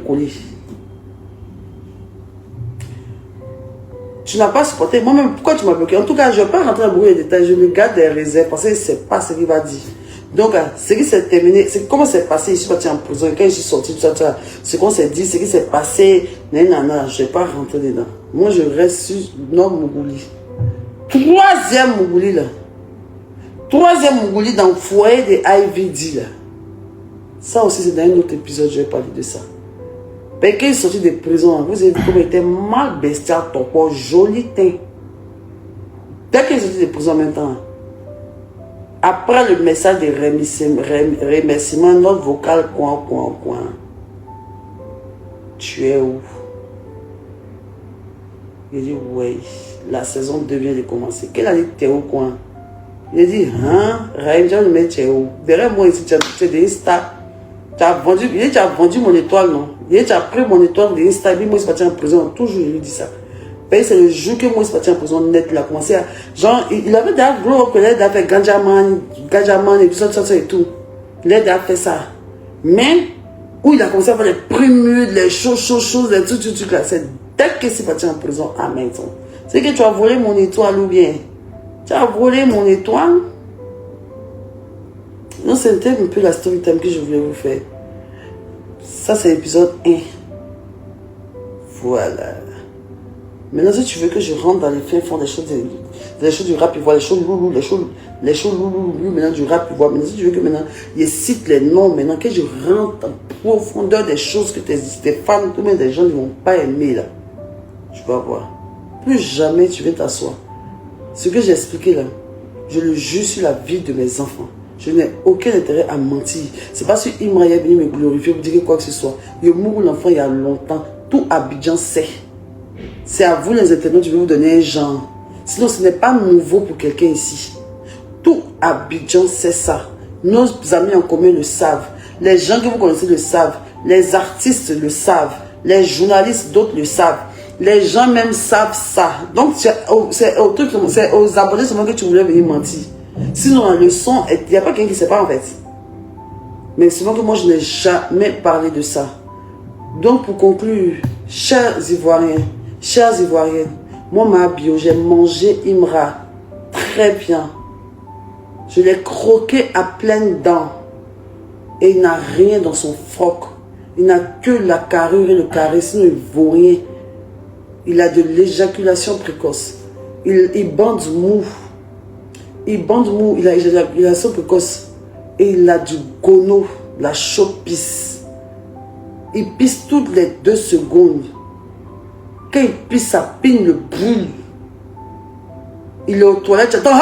Tu n'as pas supporté. Moi-même, pourquoi tu m'as bloqué? En tout cas, je ne vais pas rentrer dans beaucoup de détails. Je me garde des réserves parce que je ne sais pas ce qu'il va dire. Donc, ce qui s'est terminé, c'est comment c'est passé. Je suis parti en prison. Quand je suis sorti, tout ça, ce qu'on s'est dit, ce qui s'est passé, je ne vais pas rentrer dedans. Moi, je reste sur Nord Mougouli. Troisième Mougouli, là. Troisième Mougouli dans le foyer de IVD, là. Ça aussi, c'est dans un autre épisode, je vais parler de ça. Parce qu'il est sorti de prison, vous avez vu comment il était mal bestial, ton corps, joli teint. Dès qu'il est sorti de prison en même temps, après le message de remerciement, notre vocal, coin. Tu es où? Il dit, oui, la saison 2 vient de commencer. Quelle année tu es où, coin? Il dit, hein, Raïm, je vais le mettre, tu es où? Derrière moi, ici, tu as des Insta. Tu as vendu mon étoile, non? Tu as pris mon étoile de Insta. Moi, je suis parti en prison. Toujours, je lui dis ça. C'est le jour que moi, je suis parti en prison net. Il a commencé à. Genre, il avait déjà glow up, il a fait Ganjaman et tout ça et tout. Il a déjà fait ça. Mais, où il a commencé à faire les primules, les choses, les trucs là. C'est dès que je suis parti en prison à maison. C'est que tu as volé mon étoile ou bien? Tu as volé mon étoile? Non, c'était un peu la story time que je voulais vous faire. Ça, c'est l'épisode 1. Voilà. Maintenant, si tu veux que je rentre dans les fins fonds des choses du rap, les choses loulou, maintenant du rap, maintenant, si tu veux que maintenant, je cite les noms, maintenant, que je rentre en profondeur des choses que tes fans, tout même des gens ne vont pas aimer, là. Tu vas voir. Plus jamais tu viens t'asseoir. Ce que j'ai expliqué là, je le jure sur la vie de mes enfants. Je n'ai aucun intérêt à mentir. C'est pas si Imra est venu me glorifier pour dire quoi que ce soit. Il mourut l'enfant il y a longtemps. Tout Abidjan sait. C'est à vous les internautes, je vais vous donner un genre. Sinon, ce n'est pas nouveau pour quelqu'un ici. Tout Abidjan sait ça. Nos amis en commun le savent. Les gens que vous connaissez le savent. Les artistes le savent. Les journalistes, d'autres le savent. Les gens même savent ça. Donc, c'est aux abonnés seulement que tu voulais venir mentir. Sinon, la leçon, il n'y a pas quelqu'un qui ne sait pas en fait. Mais souvent que moi, je n'ai jamais parlé de ça. Donc, pour conclure, chers Ivoiriens, chères Ivoiriennes, moi, ma bio, j'ai mangé Imra très bien. Je l'ai croqué à pleines dents. Et il n'a rien dans son froc. Il n'a que la carrure et le carré, sinon il ne vaut rien. Il a de l'éjaculation précoce. Il bande mou. Il bande mou, il a l'éjaculation précoce. Et il a du gono, la chaude pisse. Il pisse toutes les 2 secondes. Quand il pisse, sa pine le brûle. Il est aux toilettes, tu attends. Ah!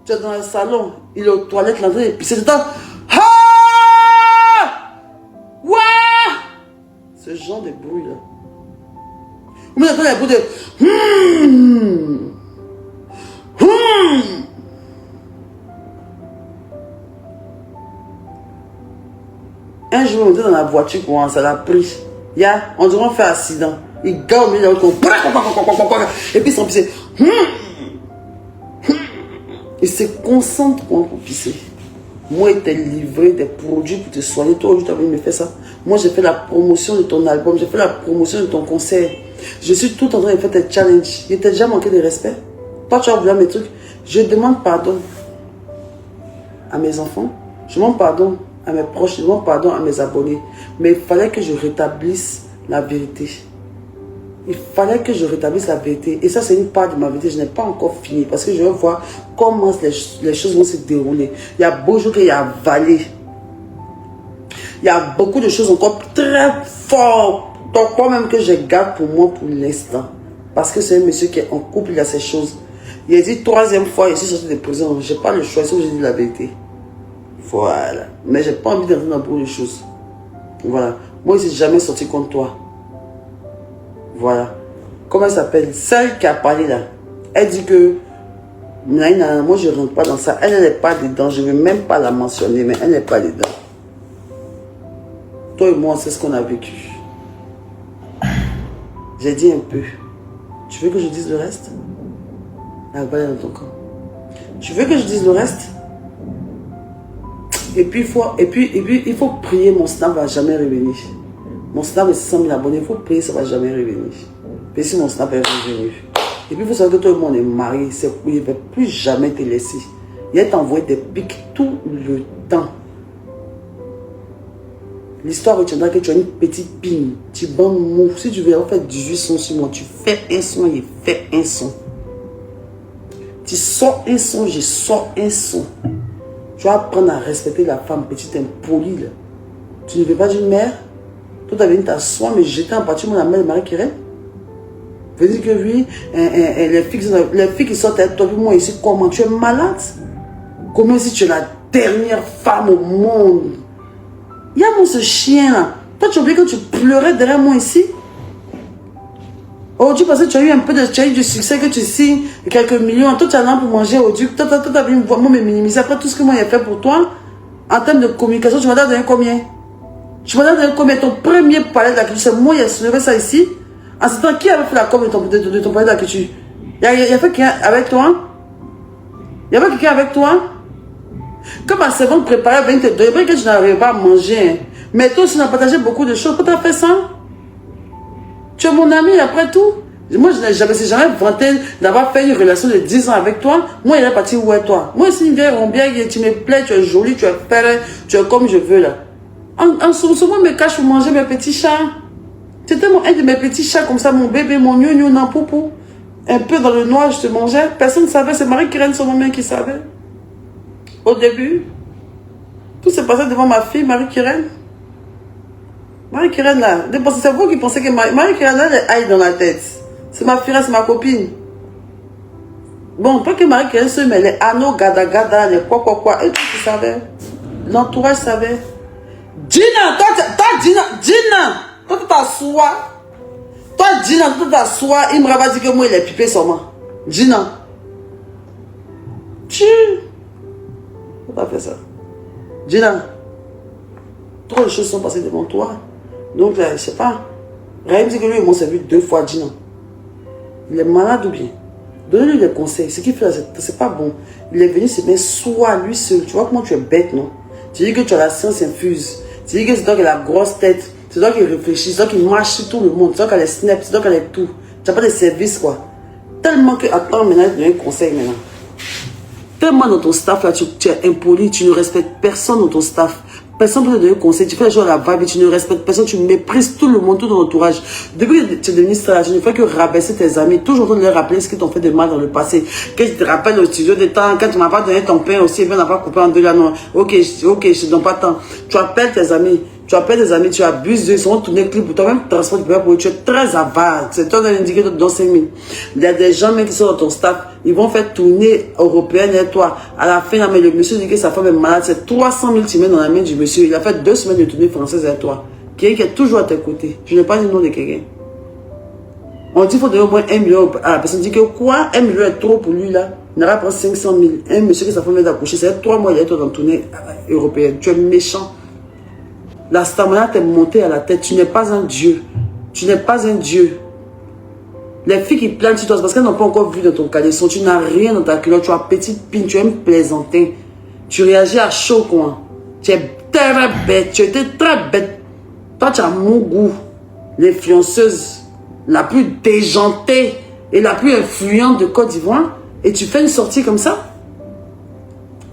Tu es dans le salon, il est aux toilettes, l'entrée est pissé, tu attends. Ah! Ouah! Ce genre de bruit là. Vous m'entendez les bruits de. Un jour, on était dans la voiture, ça l'a pris. On dirait qu'on fait accident. Il gare au milieu de la route. Et puis, il s'en pisse. Il se concentre pour pisser. Moi, il t'a livré des produits pour te soigner. Toi, aujourd'hui, tu as envie de me faire ça. Moi, j'ai fait la promotion de ton album. J'ai fait la promotion de ton concert. Je suis tout en train de faire tes challenges. Il t'a déjà manqué de respect. Toi, tu as oublié mes trucs. Je demande pardon à mes enfants. Je demande pardon à mes proches. Je demande pardon à mes abonnés. Mais il fallait que je rétablisse la vérité. Il fallait que je rétablisse la vérité. Et ça, c'est une part de ma vérité. Je n'ai pas encore fini. Parce que je veux voir comment les choses vont se dérouler. Il y a beaucoup de choses qu'il y a avalé. Il y a beaucoup de choses encore très fortes. Donc, quand même que je garde pour moi pour l'instant. Parce que c'est un monsieur qui est en couple, il a ces choses. Il a dit 3e fois, je suis sorti de prison. Je n'ai pas le choix, sauf que j'ai dit la vérité. Voilà. Mais je n'ai pas envie d'entrer dans beaucoup de choses. Voilà. Moi, je ne suis jamais sorti contre toi. Voilà. Comment elle s'appelle? Celle qui a parlé là. Elle dit que moi je ne rentre pas dans ça. Elle n'est pas dedans. Je ne vais même pas la mentionner, mais elle n'est pas dedans. Toi et moi, c'est ce qu'on a vécu. J'ai dit un peu. Tu veux que je dise le reste? La balle est dans ton camp. Tu veux que je dise le reste? Et puis il faut prier. Mon snap ne va jamais revenir. Mon snap est 600 000 abonnés. Il faut prier, ça ne va jamais revenir. Et si mon snap est revenu. Et puis il faut savoir que tout le monde est marié. Il ne va plus jamais te laisser. Il va t'envoyer des pics tout le temps. L'histoire retiendra que tu as une petite pine. Tu bandes mou. Si tu veux faire 18 sons sur moi, tu fais un son, il fait un son. Tu sors un son, je sors un son. Tu vas apprendre à respecter la femme, petite impolie. Là. Tu ne veux pas d'une mère? Toi, tu as venu t'asseoir, mais j'étais en partie, moi, la mère de Marie-Kérène. Veut dire que oui, les filles qui sortent avec toi, puis moi ici, comment? Tu es malade? Comment si tu es la dernière femme au monde? Il y a mon ce chien là. Toi, tu as oublié que tu pleurais derrière moi ici? Aujourd'hui, parce que tu as eu un peu du succès, que tu signes quelques millions. Toi, tu as l'air pour manger aujourd'hui. Toi, tu as vu moi me minimiser. Après tout ce que moi j'ai fait pour toi, en termes de communication, tu m'as donné combien? Tu m'as donné combien? Ton premier palais de la culture, c'est moi qui ai soulevé ça ici. En ce temps, qui avait fait la com de ton palais de la culture? Il y a fait quelqu'un avec toi? Il y avait quelqu'un avec toi? Quand ma servante préparait 22, après que tu n'arrivais pas à manger, hein. Mais toi aussi, tu as partagé beaucoup de choses. Pourquoi tu as fait ça? Tu es mon ami après tout. Moi, je n'ai jamais vanté d'avoir fait une relation de 10 ans avec toi. Moi, il est parti où est toi? Moi, c'est une vieille rombière, tu me plais, tu es jolie, tu es ferrée, tu es comme je veux là. En souvent, me cache pour manger mes petits chats. C'était un de mes petits chats comme ça, mon bébé, mon gnognon, non, poupou. Un peu dans le noir, je te mangeais. Personne ne savait, c'est Marie-Kérène, son maman qui savait. Au début, tout s'est passé devant ma fille, Marie-Kérène. Marie-Kérène là, c'est vous qui pensez que Marie-Kérène a des aïe dans la tête. C'est ma fille, c'est ma copine. Bon, pas que Marie-Kérène se met les anneaux, gada, les quoi, et tout, tu savais. L'entourage savait. Gina, toi, tu t'assois. Toi, Gina, tu t'assois. Il me va dire que moi, il est pipé seulement. Gina. Tu peux pas faire ça. Gina. Trop de choses sont passées devant toi. Donc, là, je sais pas. Raïm dit que lui, il m'a servi 2 fois, Gina. Il est malade ou bien? Donnez-lui des conseils. Ce qu'il fait, c'est pas bon. Il est venu se mettre soit lui seul. Tu vois comment tu es bête, non? Tu dis que tu as la science infuse. Tu dis que c'est toi qui as la grosse tête. C'est toi qui réfléchis. C'est toi qui marche sur tout le monde. C'est toi qui as les snaps. C'est toi qui as les tout. Tu n'as pas de service, quoi. Tellement que, attends, maintenant, je te donne un conseil, maintenant. Tellement dans ton staff, là, tu es impoli. Tu ne respectes personne dans ton staff. Personne ne peut te donner conseil. Tu fais les choses à la vibe, tu ne respectes personne, tu méprises tout le monde, tout ton entourage. Depuis que tu es devenu star, tu ne fais que rabaisser tes amis. Toujours de leur rappeler ce qu'ils t'ont fait de mal dans le passé. Que tu te rappelles au studio de temps, quand tu m'as pas donné ton pain aussi, on n'a pas coupé en deux là, non. Ok, je te donne pas de temps. Tu appelles tes amis. Tu appelles des amis, tu abuses d'eux, ils sont tournés clip pour toi-même, transport du peuple pour eux, tu es très avare. C'est toi d'indiquer dans 5 000. Il y a des gens même qui sont dans ton staff, ils vont faire tourner européenne et toi. À la fin, mais le monsieur dit que sa femme est malade, c'est 300 000 tu mets dans la main du monsieur. Il a fait 2 semaines de tournée française avec toi. Quelqu'un qui est toujours à tes côtés. Je n'ai pas dit le nom de quelqu'un. On dit qu'il faut donner au moins 1 million à la personne. On dit que quoi, 1 million est trop pour lui là. Il n'aura pas 500 000. Un monsieur que sa femme vient d'accoucher, c'est 3 mois, il est toi dans la tournée européenne. Tu es méchant. La stamina t'est montée à la tête. Tu n'es pas un dieu. Tu n'es pas un dieu. Les filles qui planent sur toi, c'est parce qu'elles n'ont pas encore vu dans ton caleçon. Tu n'as rien dans ta culotte. Tu as petite pine. Tu aimes plaisanter. Tu réagis à chaud, quoi. Tu es très bête. Tu étais très bête. Toi, tu as mon goût. L'influenceuse la plus déjantée et la plus influente de Côte d'Ivoire. Et tu fais une sortie comme ça?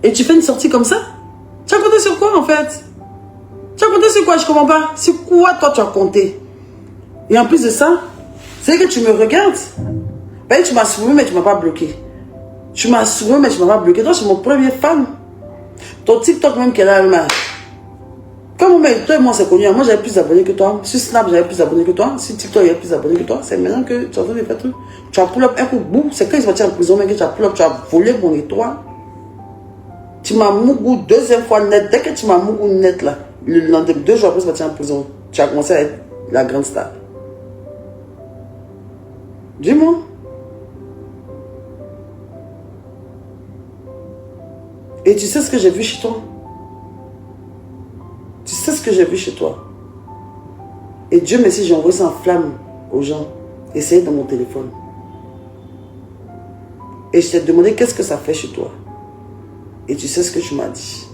Et tu fais une sortie comme ça? Tu as compté sur quoi, en fait? Tu as compté sur quoi? Je comprends pas. Sur quoi toi tu as compté? Et en plus de ça, c'est que tu me regardes. Ben, tu m'as souri mais tu m'as pas bloqué. Tu m'as souri mais tu m'as pas bloqué. Toi, je suis mon premier fan. Ton TikTok même qu'elle a là. Comme toi et moi c'est connu. Moi j'avais plus d'abonnés que toi. Sur Snap j'avais plus d'abonnés que toi. Sur TikTok j'avais plus d'abonnés que toi. C'est maintenant que tu as fait des trucs. Tu as pull up un coup boum. C'est quand ils sont partis en prison mais que tu as pull up. Tu as volé mon étoile. Tu m'as mougou deuxième fois net. Dès que tu m'as mougou net là. Le lendemain, 2 jours après, tu vas en prison. Tu as commencé à être la grande star. Dis-moi. Et tu sais ce que j'ai vu chez toi? Tu sais ce que j'ai vu chez toi? Et Dieu merci, j'ai envoyé ça en flamme aux gens. Essayez dans mon téléphone. Et je t'ai demandé qu'est-ce que ça fait chez toi. Et tu sais ce que tu m'as dit.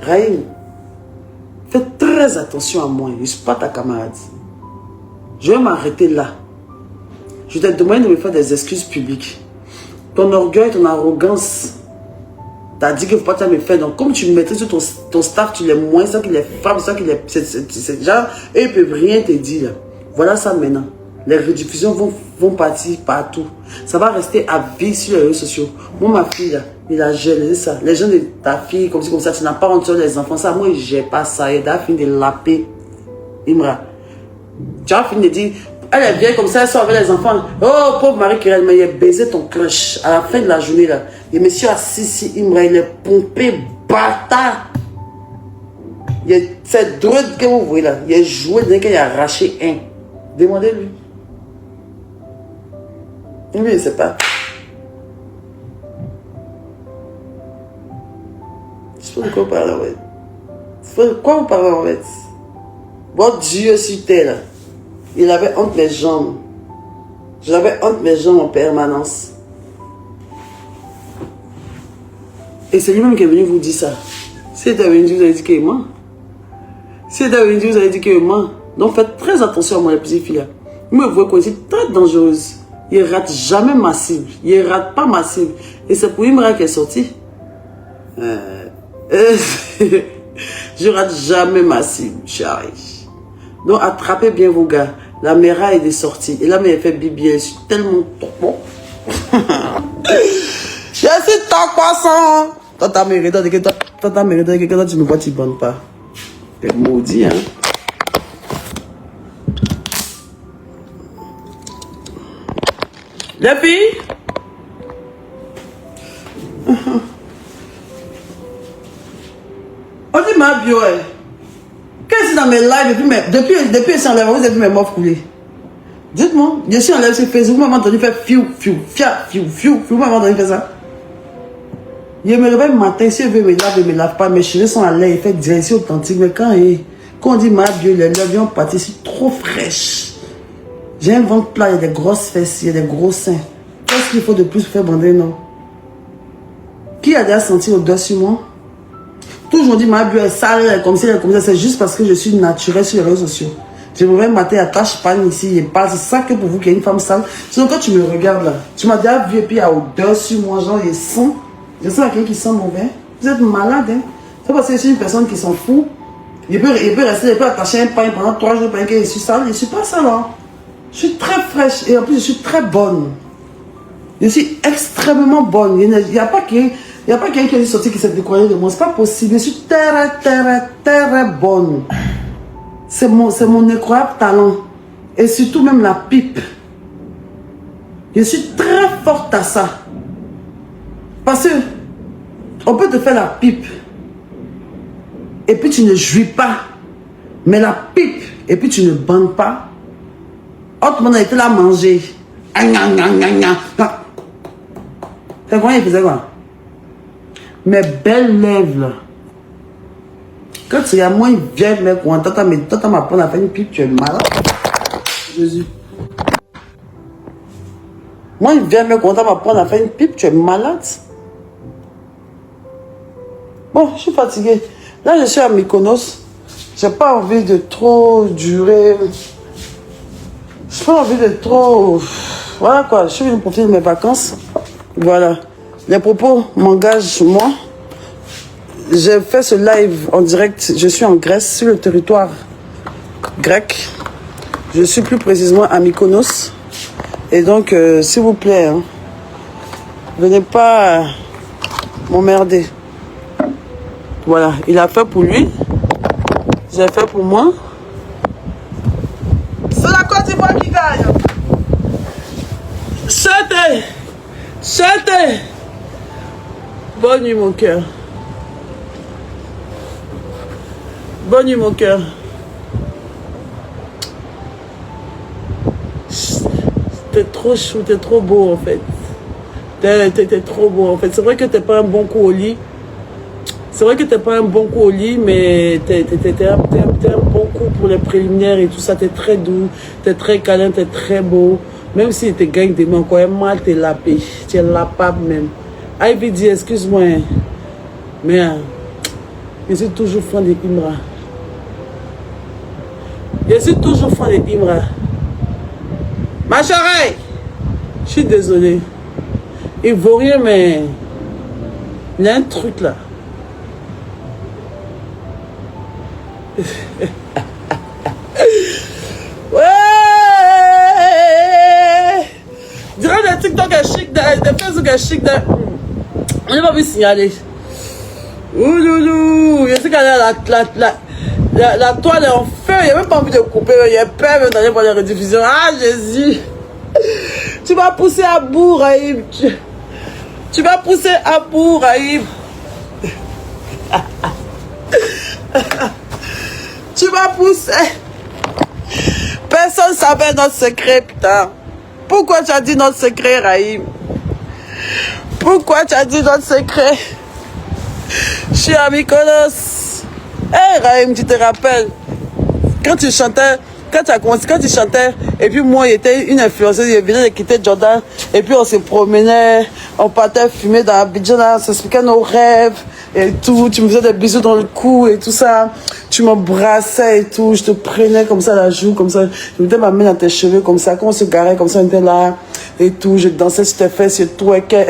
Raïm, fais très attention à moi. Je ne suis pas ta camarade. Je vais m'arrêter là. Je t'ai demandé de me faire des excuses publiques. Ton orgueil, ton arrogance, t'as dit qu'il ne faut pas te me faire. Donc, comme tu maîtrises ton staff, tu les moins, ça qui les frappe, ça qui les... C'est déjà... Et ils ne peuvent rien te dire. Voilà ça maintenant. Les rediffusions vont partir partout. Ça va rester à vie sur les réseaux sociaux. Moi, ma fille, là, il a géré ça. Les gens de ta fille, comme ça, tu n'as pas honte sur les enfants. Ça, moi, je n'ai pas ça. Il a fini de laper. Imra. Tu as fini de dire, elle est vieille comme ça, elle sort avec les enfants. Oh, pauvre Marie-Kirel, mais il a baisé ton crush. À la fin de la journée, là. Et monsieur Assisi Imra, il est pompé, bâtard. C'est drôle que vous voyez là. Il a joué dès qu'il a arraché un. Demandez-lui. Lui, il ne sait pas. Je sais pas de quoi vous parlez en fait. Je sais pas de quoi vous parlez en fait. Votre Dieu sur terre, il avait honte mes jambes. J'avais honte mes jambes en permanence. Et c'est lui-même qui est venu vous dire ça. Si il était venu, vous avez dit qu'il est mort. Si il était venu, vous avez dit qu'il est mort. Donc faites très attention à moi, les petites filles. Vous me voyez quoi, c'est très dangereuse. Il rate jamais ma cible. Il rate pas ma cible. Et c'est pour Imra qui est sorti. Je rate jamais ma cible, chérie. Donc attrapez bien vos gars. La Mera est sortie. Et là, mais elle fait bibi. Je suis tellement bon. Je suis tant croissant. Toi, t'as mérité que toi, tu me vois, tu ne bandes pas. T'es maudit, hein. Les filles, on dit ma bio, qu'est-ce que dans mes lives, depuis que enlève, vous avez vu mes morts couler. Dites-moi, je suis enlève sur Facebook, vous m'avez entendu faire fiou, vous m'avez entendu faire ça. Je me réveille le matin, si je veux me lave, je ne me lave pas, mes cheveux sont à l'air, il fait direction authentique, mais quand on dit ma bio, les lèvres ont parti, c'est trop fraîche. J'ai un ventre plat, il y a des grosses fesses, il y a des gros seins. Qu'est-ce qu'il faut de plus pour faire bander, non? Qui a déjà senti l'odeur sur moi? Toujours dit ma bio est sale, elle est comme ça, c'est juste parce que je suis naturelle sur les réseaux sociaux. Je me réveille matin, attache pas ici, il passe. C'est ça que pour vous qu'il y a une femme sale. Sinon quand tu me regardes là, tu m'as déjà vu et puis il y a odeur sur moi, genre il sent. Je sais à quelqu'un qui sent mauvais. Vous êtes malade, hein? C'est parce que je suis une personne qui s'en fout. Il peut rester, il peut attacher un pain pendant 3 jours, pendant que je suis sale. Je ne suis pas sale. Hein. Je suis très fraîche et en plus je suis très bonne. Je suis extrêmement bonne. Il n'y a pas quelqu'un qui est sorti qui s'est découragé de moi. C'est pas possible. Je suis très bonne. C'est mon incroyable talent. Et surtout même la pipe. Je suis très forte à ça. Parce que on peut te faire la pipe. Et puis tu ne jouis pas. Mais la pipe. Et puis tu ne bandes pas. Autre monde a été là manger. C'est comment il faisait quoi? Mes belles lèvres. Quand il y a moins vieille, mais quand t'as m'apprendre à faire une pipe, tu es malade. Jésus. Moi, il vient me content m'apprendre à faire une pipe, tu es malade. Bon, je suis fatiguée. Là, je suis à Mykonos. J'ai pas envie de trop durer. J'ai pas envie de trop... Voilà quoi, je suis venue profiter de mes vacances. Voilà. Les propos m'engagent, moi. J'ai fait ce live en direct. Je suis en Grèce, sur le territoire grec. Je suis plus précisément à Mykonos. Et donc, s'il vous plaît, hein, venez pas m'emmerder. Voilà, il a fait pour lui. J'ai fait pour moi. C'est la Côte d'Ivoire qui gagne. Chantez! Chantez! Bonne nuit, mon cœur. Bonne nuit, mon cœur. T'es trop chou, t'es trop beau, en fait. T'es trop beau, en fait. C'est vrai que t'es pas un bon coup au lit. C'est vrai que t'es pas un bon coup au lit, mais t'es un bon coup pour les préliminaires et tout ça. T'es très doux, t'es très câlin, t'es très beau. Même si tu gagnes des mains encore mal, t'es lapé. Tu es lapable même. Ivy dit, excuse-moi, mais je suis toujours fan de Imra. Je suis toujours fan de Imra. Ma chérie, je suis désolée. Il vaut rien, mais il y a un truc là. Ouais! Dirais des TikTok à chic, des Facebook à chic. On n'a pas vu signaler. Ouloulou! Je sais qu'elle a la toile est en feu. Il n'y a même pas envie de couper. Il y a peur même d'aller voir les rediffusions. Ah, Jésus! Tu vas pousser à bout, Raïm. Tu vas pousser à bout, Raïm. Tu vas pousser. Personne ne savait notre secret, putain. Pourquoi tu as dit notre secret, Raïm? Pourquoi tu as dit notre secret? Je suis à Mykonos. Hé, Raïm, tu te rappelles? Quand tu chantais, quand tu chantais, et puis moi, j'étais une influenceuse, je venais de quitter Jordan, et puis on se promenait, on partait fumer dans Abidjan, on s'expliquait nos rêves, et tout, tu me faisais des bisous dans le cou, et tout ça, tu m'embrassais et tout, je te prenais comme ça la joue, comme ça, je mettais ma main dans tes cheveux, comme ça, quand on se garait, comme ça, on était là, et tout, je dansais sur tes fesses, je twerkais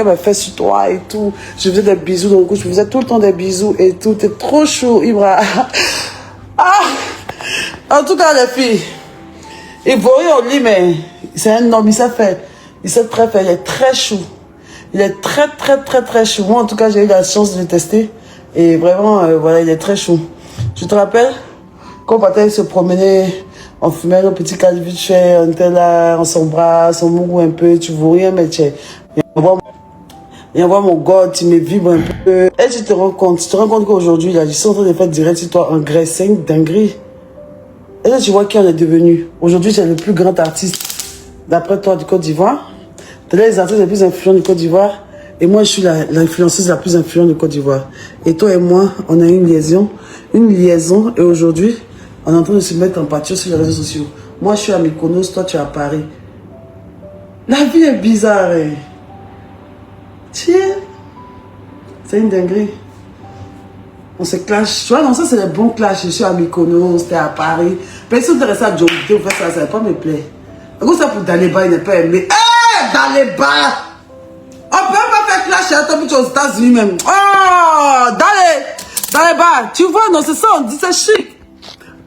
mes fesses sur toi, et tout, je faisais des bisous dans le cou, je faisais tout le temps des bisous, et tout, t'es trop chaud, Ibra. Ah! En tout cas, les filles, il vaut rien au lit, mais c'est un homme, il sait faire. Il sait très faire, il est très chou. Il est très chou. Moi, en tout cas, j'ai eu la chance de le tester. Et vraiment, voilà, il est très chou. Tu te rappelles? Quand on partait se promener, on fumait nos petits cadres vite fait, on était là, on s'embrasse, on mourou un peu, tu vois rien, mais tu sais. Et on voit mon God, tu me vibres un peu. Et tu te rends compte qu'aujourd'hui, là, je suis en train de faire direct sur toi en Grèce, c'est une dinguerie. Et là, tu vois qui on est devenu. Aujourd'hui, tu es le plus grand artiste, d'après toi, du Côte d'Ivoire. Tu es les artistes les plus influents du Côte d'Ivoire. Et moi, je suis l'influenceuse la plus influente du Côte d'Ivoire. Et toi et moi, on a une liaison. Et aujourd'hui, on est en train de se mettre en pâture sur les réseaux sociaux. Moi, je suis à Mykonos, toi, tu es à Paris. La vie est bizarre, hein. Tiens, c'est une dinguerie. On se clash. Tu vois, non, ça c'est les bons clashs. Je suis à Mykonos, c'était à Paris. Personne ne resté à Djibouti, on fait ça, ça va pas me plaire. Comme ça pour Daléba, il n'est pas aimé. Hé, Daléba! On peut pas faire clash à toi, puis tu es aux États-Unis même. Oh, Dalé! Dans les bars, tu vois, non, c'est ça, on dit, c'est chic.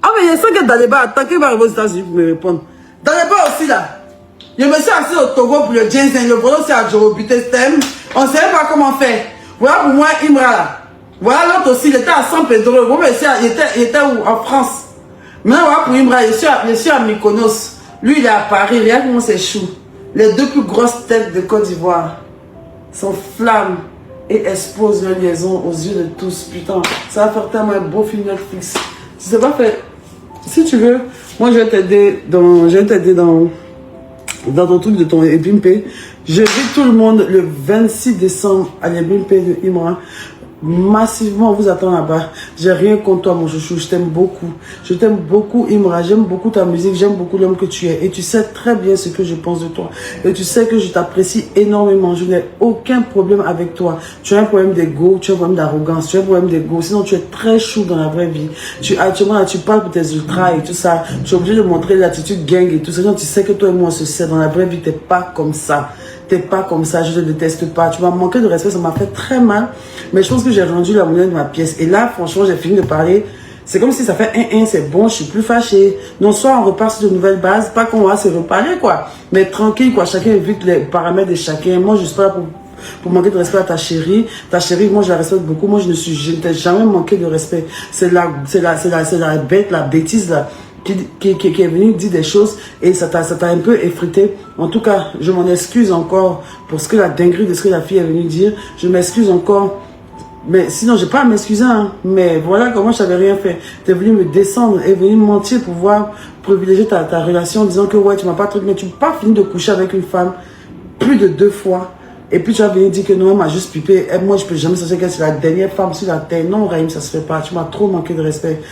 Ah, mais il y a ça qui est dans les bars. Tant qu'il va arriver aux États-Unis pour me répondre. Dans les bars aussi, là. Je me suis assis au Togo pour le ginseng. Le volant, c'est à Jorobité Stem. On ne savait pas comment faire. Voilà pour moi, Imra, là. Voilà l'autre aussi, il était à San Pedro. Bon, mais il était où? En France. Maintenant, voilà pour Imra, je suis à Mykonos. Lui, il est à Paris. Regarde comment c'est chou. Les deux plus grosses têtes de Côte d'Ivoire s'enflamment et exposent leur liaison aux yeux de tous. Putain, ça va faire tellement un beau film Netflix. Si c'est pas fait, si tu veux, moi je vais t'aider dans ton truc de ton Ebimpe. J'invite tout le monde le 26 décembre à l'Ebimpe de Imra. Massivement, on vous attend là-bas. J'ai rien contre toi, mon chouchou. Je t'aime beaucoup. Je t'aime beaucoup, Imra. J'aime beaucoup ta musique. J'aime beaucoup l'homme que tu es. Et tu sais très bien ce que je pense de toi. Et tu sais que je t'apprécie énormément. Je n'ai aucun problème avec toi. Tu as un problème d'ego. Tu as un problème d'arrogance. Tu as un problème d'ego. Sinon, tu es très chou dans la vraie vie. Actuellement, tu parles pour tes ultras et tout ça. Tu es obligé de montrer l'attitude gang et tout ça. Donc, tu sais que toi et moi, on se sait. Dans la vraie vie, t'es pas comme ça. T'es pas comme ça, je te déteste pas. Tu m'as manqué de respect, ça m'a fait très mal. Mais je pense que j'ai rendu la monnaie de ma pièce. Et là, franchement, j'ai fini de parler. C'est comme si ça fait c'est bon, je suis plus fâchée. Non, soit on repart sur de nouvelles bases, pas qu'on va se reparler, quoi. Mais tranquille, quoi. Chacun évite les paramètres de chacun. Moi, je suis pas là pour manquer de respect à ta chérie. Ta chérie, moi, je la respecte beaucoup. Moi, je ne t'ai jamais manqué de respect. C'est la bête, la bêtise, là. Qui est venu dire des choses et ça t'a un peu effrité. En tout cas, je m'en excuse encore pour ce que la dinguerie de ce que la fille est venue dire. Je m'excuse encore. Mais sinon, j'ai pas à m'excuser. Hein. Mais voilà comment je n'avais rien fait. Tu es venu me descendre et venu me mentir pour pouvoir privilégier ta relation en disant que ouais, tu m'as pas truc. Mais tu n'as pas fini de coucher avec une femme plus de 2 fois. Et puis tu as venu dire que non, elle m'a juste pipé. Et moi, je peux jamais savoir qu'elle c'est la dernière femme sur la terre. Non, Raïm, ça se fait pas. Tu m'as trop manqué de respect.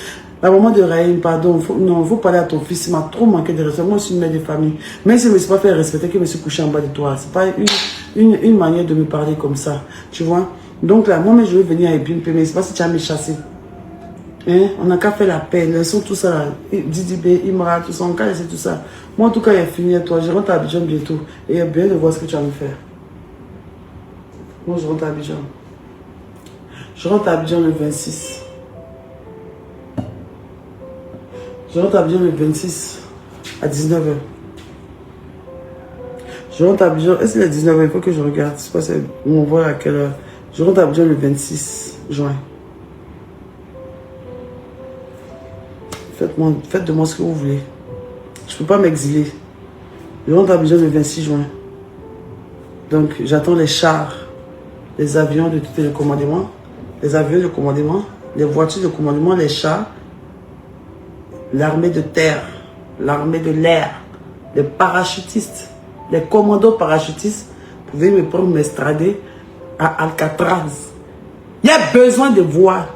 La maman de Raïm, pardon, faut parler à ton fils, il m'a trop manqué de respect. Moi, je suis une mère de famille. Même si je ne me suis pas fait respecter, que je me suis couché en bas de toi. C'est pas une manière de me parler comme ça. Tu vois? Donc là, moi, je vais venir à Ebimpe, mais c'est pas si tu as me chasser. Hein? On n'a qu'à faire la paix. Laissons tout ça là. Didibé, Imra, tout ça, on a qu'à laisser tout ça. Moi, en tout cas, il est fini à toi. Je rentre à Abidjan bientôt. Et il y a bien de voir ce que tu vas me faire. Moi, je rentre à Abidjan. Je rentre à Abidjan le 26. Je rentre à Abidjan le 26 à 19h. Je rentre à Abidjan. Est-ce que c'est 19h? Il faut que je regarde. Je sais pas si on voit à quelle heure. Je rentre à Abidjan le 26 juin. Faites de moi ce que vous voulez. Je ne peux pas m'exiler. Je rentre à Abidjan le 26 juin. Donc, j'attends les chars, les avions de tout le commandement, les avions de commandement, les voitures de commandement, les chars, l'armée de terre, l'armée de l'air, les parachutistes, les commandos parachutistes. Vous pouvez me prendre m'estrader à Alcatraz. Il y a besoin de voir.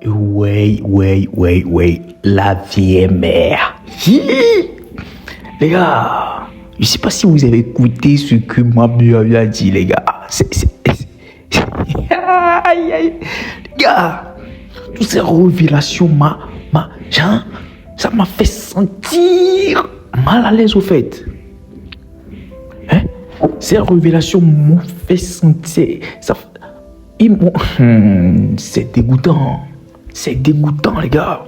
Ouais, la vieille mère. Les gars, je sais pas si vous avez écouté ce que ma mère a dit, les gars. Aïe. Les gars, toutes ces révélations, ça m'a fait sentir mal à l'aise au fait. Hein? Ces révélations m'ont fait sentir... C'est dégoûtant. C'est dégoûtant, les gars.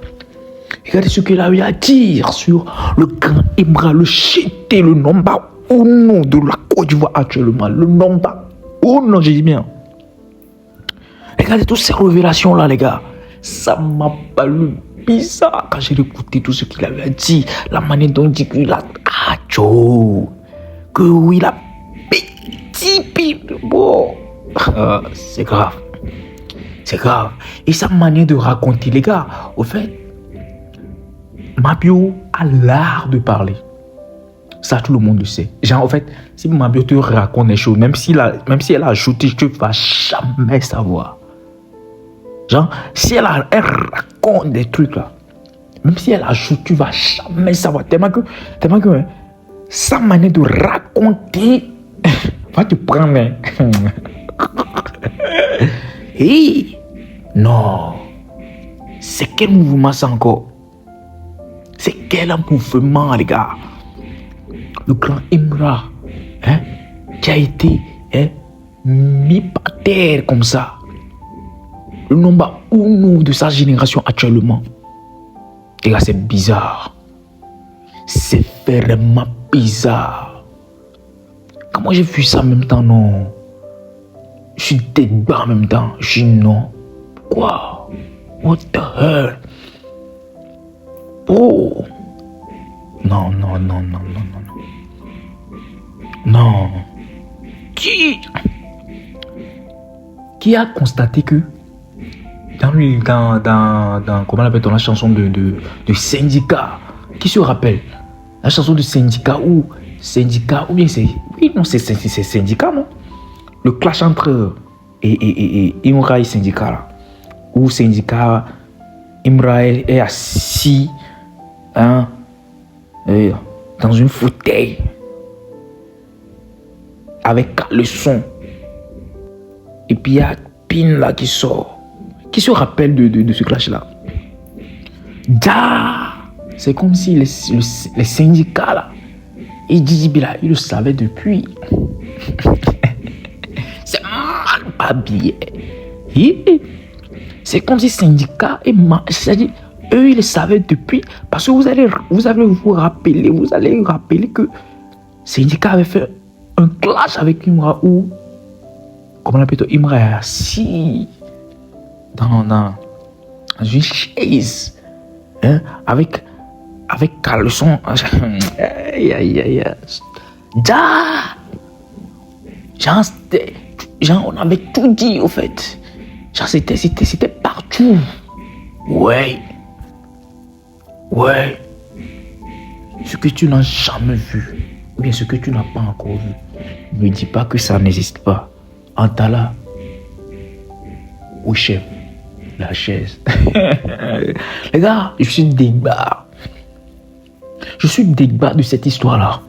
Regardez ce qu'il a eu à dire sur le grand Imra, le chété, le number uno de la Côte d'Ivoire actuellement. Le number uno, j'ai dit bien. Regardez toutes ces révélations-là, les gars. Ça m'a paru bizarre quand j'ai écouté tout ce qu'il avait à dire. La manière dont il dit qu'il a... Ah, Joe. Que oui, il a petit pipe. Bon. C'est grave. C'est grave. Et sa manière de raconter, les gars, au fait, Mabio a l'art de parler. Ça, tout le monde le sait. Genre, en fait, si Mabio te raconte des choses, même si elle a ajouté, tu ne vas jamais savoir. Genre, si elle raconte des trucs là, même si elle ajoute, tu ne vas jamais savoir. Tellement que hein, sa manière de raconter va te prendre. Hein. Et non, c'est quel mouvement ça encore? C'est quel mouvement, les gars? Le grand Imra, hein, qui a été mis par terre comme ça. Le number uno de sa génération actuellement. Et là, c'est bizarre. C'est vraiment bizarre. Comment j'ai vu ça en même temps, non? Je suis débat en même temps. Je dis non. Quoi? What the hell? Oh! Non. Non. Qui a constaté que dans comment on appelle la chanson de Syndicat, qui se rappelle? La chanson de Syndicat ou bien c'est... Oui, non, c'est Syndicat, non? Le clash entre Imra et Syndicat, là. Où Syndicat, Imra est assis dans une fauteuil avec le son. Et puis il y a Pin là qui sort. Qui se rappelle de ce clash là? C'est comme si les syndicats là, et Djibi là, ils le savaient depuis. C'est mal pas bien. C'est comme si syndicats et c'est-à-dire eux ils le savaient depuis, parce que vous allez vous rappeler que syndicat avait fait un clash avec Imra où, comment on appelle, Imra est assis dans une chaise avec caleçon. Genre, on avait tout dit au fait. Genre, c'était partout. Ouais. Ce que tu n'as jamais vu, ou bien ce que tu n'as pas encore vu, ne dis pas que ça n'existe pas. Antala, au chef, la chaise. Les gars, je suis débat. De cette histoire-là.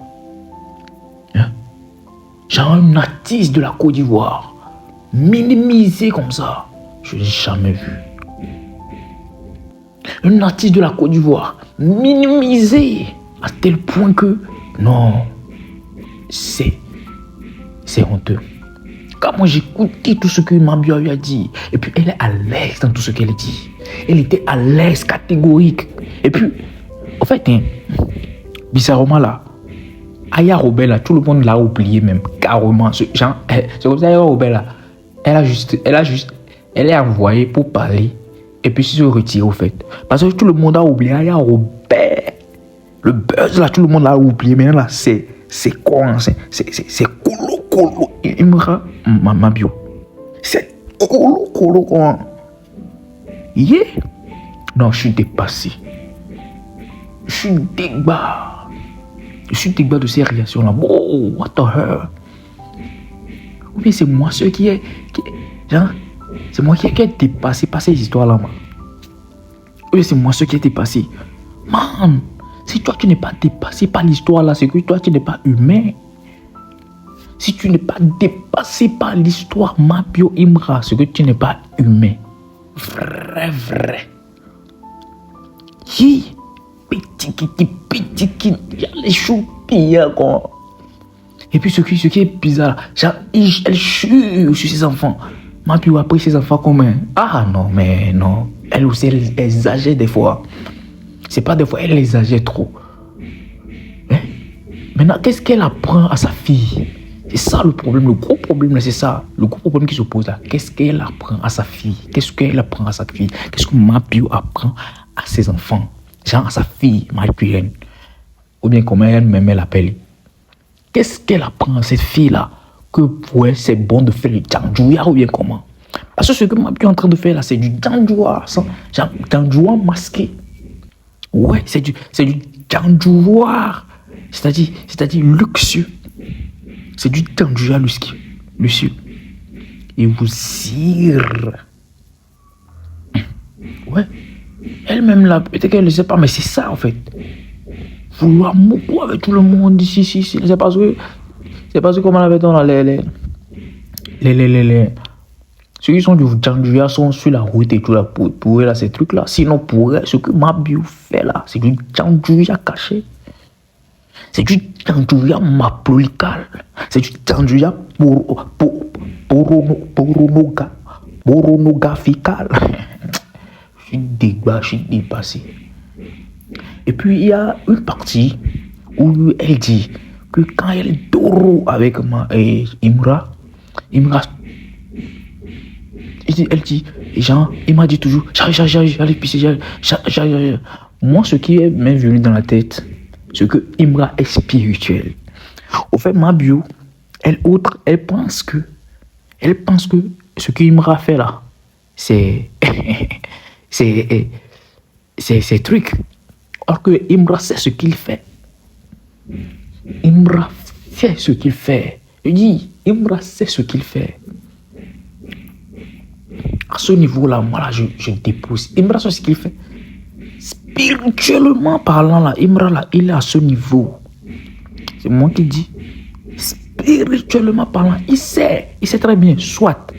Genre un artiste de la Côte d'Ivoire, minimisé comme ça, je n'ai jamais vu. Un artiste de la Côte d'Ivoire, minimisé à tel point que, non, c'est honteux. Quand moi j'écoutais tout ce que Mabio lui a dit, et puis elle est à l'aise dans tout ce qu'elle dit. Elle était à l'aise, catégorique. Et puis, en fait, bizarrement là, Aya Robert là, tout le monde l'a oublié même, carrément. C'est comme ça, Aya Robert là, elle est envoyée pour parler, et puis se retirer au fait. Parce que tout le monde a oublié Aya Robert. Le buzz là, tout le monde l'a oublié. Maintenant là, c'est quoi? C'est colo. Il me rend ma bio. C'est colo quoi. Yeah. Non, je suis dépassé. Je suis débat. Je suis débat de ces réactions-là. Oh, what the hell? Ou bien c'est moi qui est dépassé par ces histoires-là, man. Ou bien c'est moi qui est dépassé. Man, si toi tu n'es pas dépassé par l'histoire-là, c'est que toi tu n'es pas humain. Si tu n'es pas dépassé par l'histoire Mabio Imra, c'est que tu n'es pas humain. Vrai. Qui? Petit, il y a les choupilles, quoi. Et puis ce qui est bizarre, genre, elle chute sur ses enfants. Mabio a pris ses enfants comme un... Ah non, mais non. Elle aussi, elle exagère des fois. C'est pas des fois, elle exagère trop. Maintenant, qu'est-ce qu'elle apprend à sa fille? C'est ça le problème, le gros problème, c'est ça. Le gros problème qui se pose là. Qu'est-ce qu'elle apprend à sa fille? Qu'est-ce qu'elle apprend à sa fille? Qu'est-ce que Mabio apprend à ses enfants? Genre à sa fille, Marie-Pierre. Ou bien comment elle-même l'appelle. Qu'est-ce qu'elle apprend à cette fille-là? Que ouais, c'est bon de faire le djandjouya ou bien comment? Parce que ce que Mabio est en train de faire là, c'est du djandjouya. Genre djandjouya masqué. Ouais, c'est du djandjouya. C'est-à-dire luxueux. C'est du djandjouya luxueux. Et vous ire. Ouais. Elle-même là, peut-être qu'elle ne sait pas, mais c'est ça en fait. Vouloir beaucoup avec tout le monde ici. C'est parce que comment on avait dans ceux qui sont du djandjouya sont sur la route et tout là pour eux là ces trucs là. Sinon pour eux, ce que Mabio fait là, c'est du djandjouya caché. C'est du Tandjouya maplolical. C'est du Tandjouya boronogafical. Je suis dépassé. Et puis, il y a une partie où elle dit que quand elle dort avec Imra, elle dit, genre, il m'a dit toujours, j'allais pisser, j'allais. Moi, ce qui m'est venu dans la tête, c'est que Imra est spirituel. Au fait, Mabio, elle pense que ce que Imra fait là, c'est truc. Alors que Imra sait ce qu'il fait. Imra fait ce qu'il fait. Je dis, Imra sait ce qu'il fait. À ce niveau-là, moi là, je dépose. Imra sait ce qu'il fait. Spirituellement parlant, là, Imra là, il est à ce niveau. C'est moi qui dis. Spirituellement parlant, il sait très bien. Soit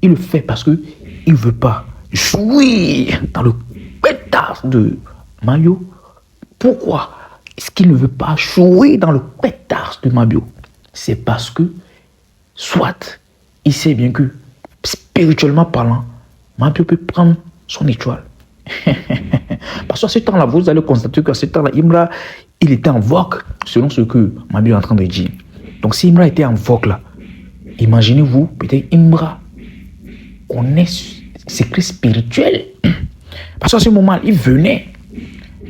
il le fait parce que il veut pas jouir dans le pétard de Mabio. Pourquoi est-ce qu'il ne veut pas jouer dans le pétard de Mabio? C'est parce que, soit, il sait bien que, spirituellement parlant, Mabio peut prendre son étoile. Parce qu'à ce temps-là, vous allez constater qu'à ce temps-là, Imra, il était en vogue, selon ce que Mabio est en train de dire. Donc, si Imra était en vogue là, imaginez-vous, peut-être Imra connaît ses clés spirituelles. Parce qu'à ce moment, il venait.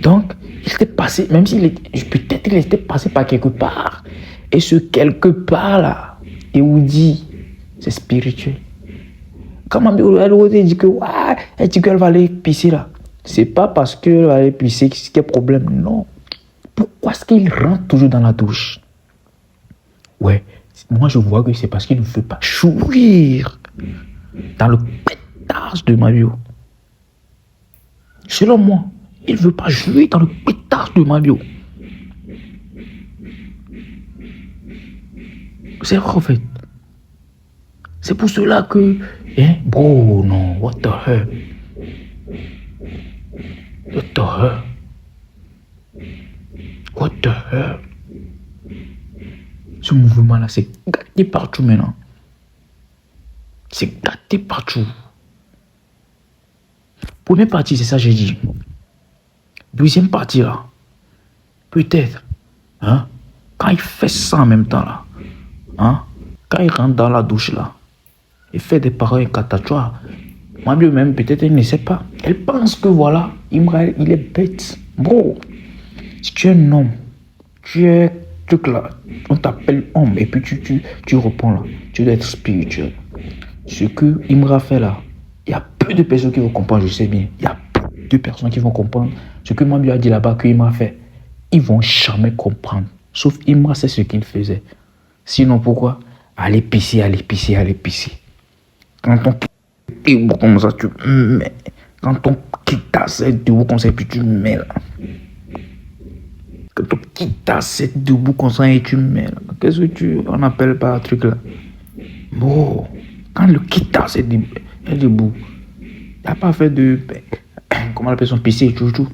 Donc, il était passé, même s'il peut-être il était passé par quelque part. Et ce quelque part là, et où dit, c'est spirituel. Quand elle dit que, elle dit qu'elle va aller pisser là. C'est pas parce qu'elle va aller pisser qu'il y a problème, non. Pourquoi est-ce qu'il rentre toujours dans la douche? Ouais, moi je vois que c'est parce qu'il ne veut pas jouir dans le pétage de Mabio. Selon moi, il ne veut pas jouer dans le pétage de Mabio. C'est vrai en fait. C'est pour cela que... bro, non, what the hell? What the hell? What the hell? Ce mouvement-là, c'est gâté partout maintenant. C'est gâté partout. Première partie, c'est ça que j'ai dit. Deuxième partie, là, peut-être, hein, quand il fait ça en même temps, là, hein, quand il rentre dans la douche, là, il fait des paroles catastrophes. Moi, même, peut-être, elle ne sait pas. Elle pense que, voilà, Imra, il est bête. Bro, si tu es un homme, tu es truc là, on t'appelle homme, et puis tu réponds là, tu dois être spirituel. Ce que Imra fait là, il y a peu de personnes qui vont comprendre, je sais bien. Il y a peu de personnes qui vont comprendre ce que Mabio a dit là-bas, que Imra fait. Ils vont jamais comprendre. Sauf Imra, c'est ce qu'il faisait. Sinon, pourquoi? Allez pisser, allez pisser, allez pisser. Quand on quitte comme ça, tu mets. Quand on quitte ta cette debout comme ça, puis tu mets là. Quand on quitte ta cette debout comme ça, et tu mets là. Qu'est-ce que on appelle par un truc là? Bon, quand le quitte ta cette debout, il n'y a pas fait de... Comment la personne pisser et tout.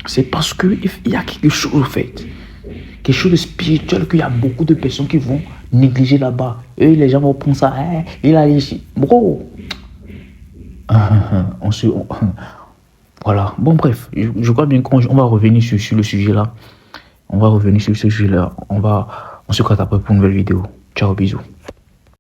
C'est parce qu'il y a quelque chose en fait. Quelque chose de spirituel qu'il y a beaucoup de personnes qui vont négliger là-bas. Et les gens vont penser ça, il a ici. Bro. Voilà. Bon, bref. Je crois bien qu'on va revenir sur le sujet là. On va revenir sur ce sujet là. On se capte après pour une nouvelle vidéo. Ciao, bisous.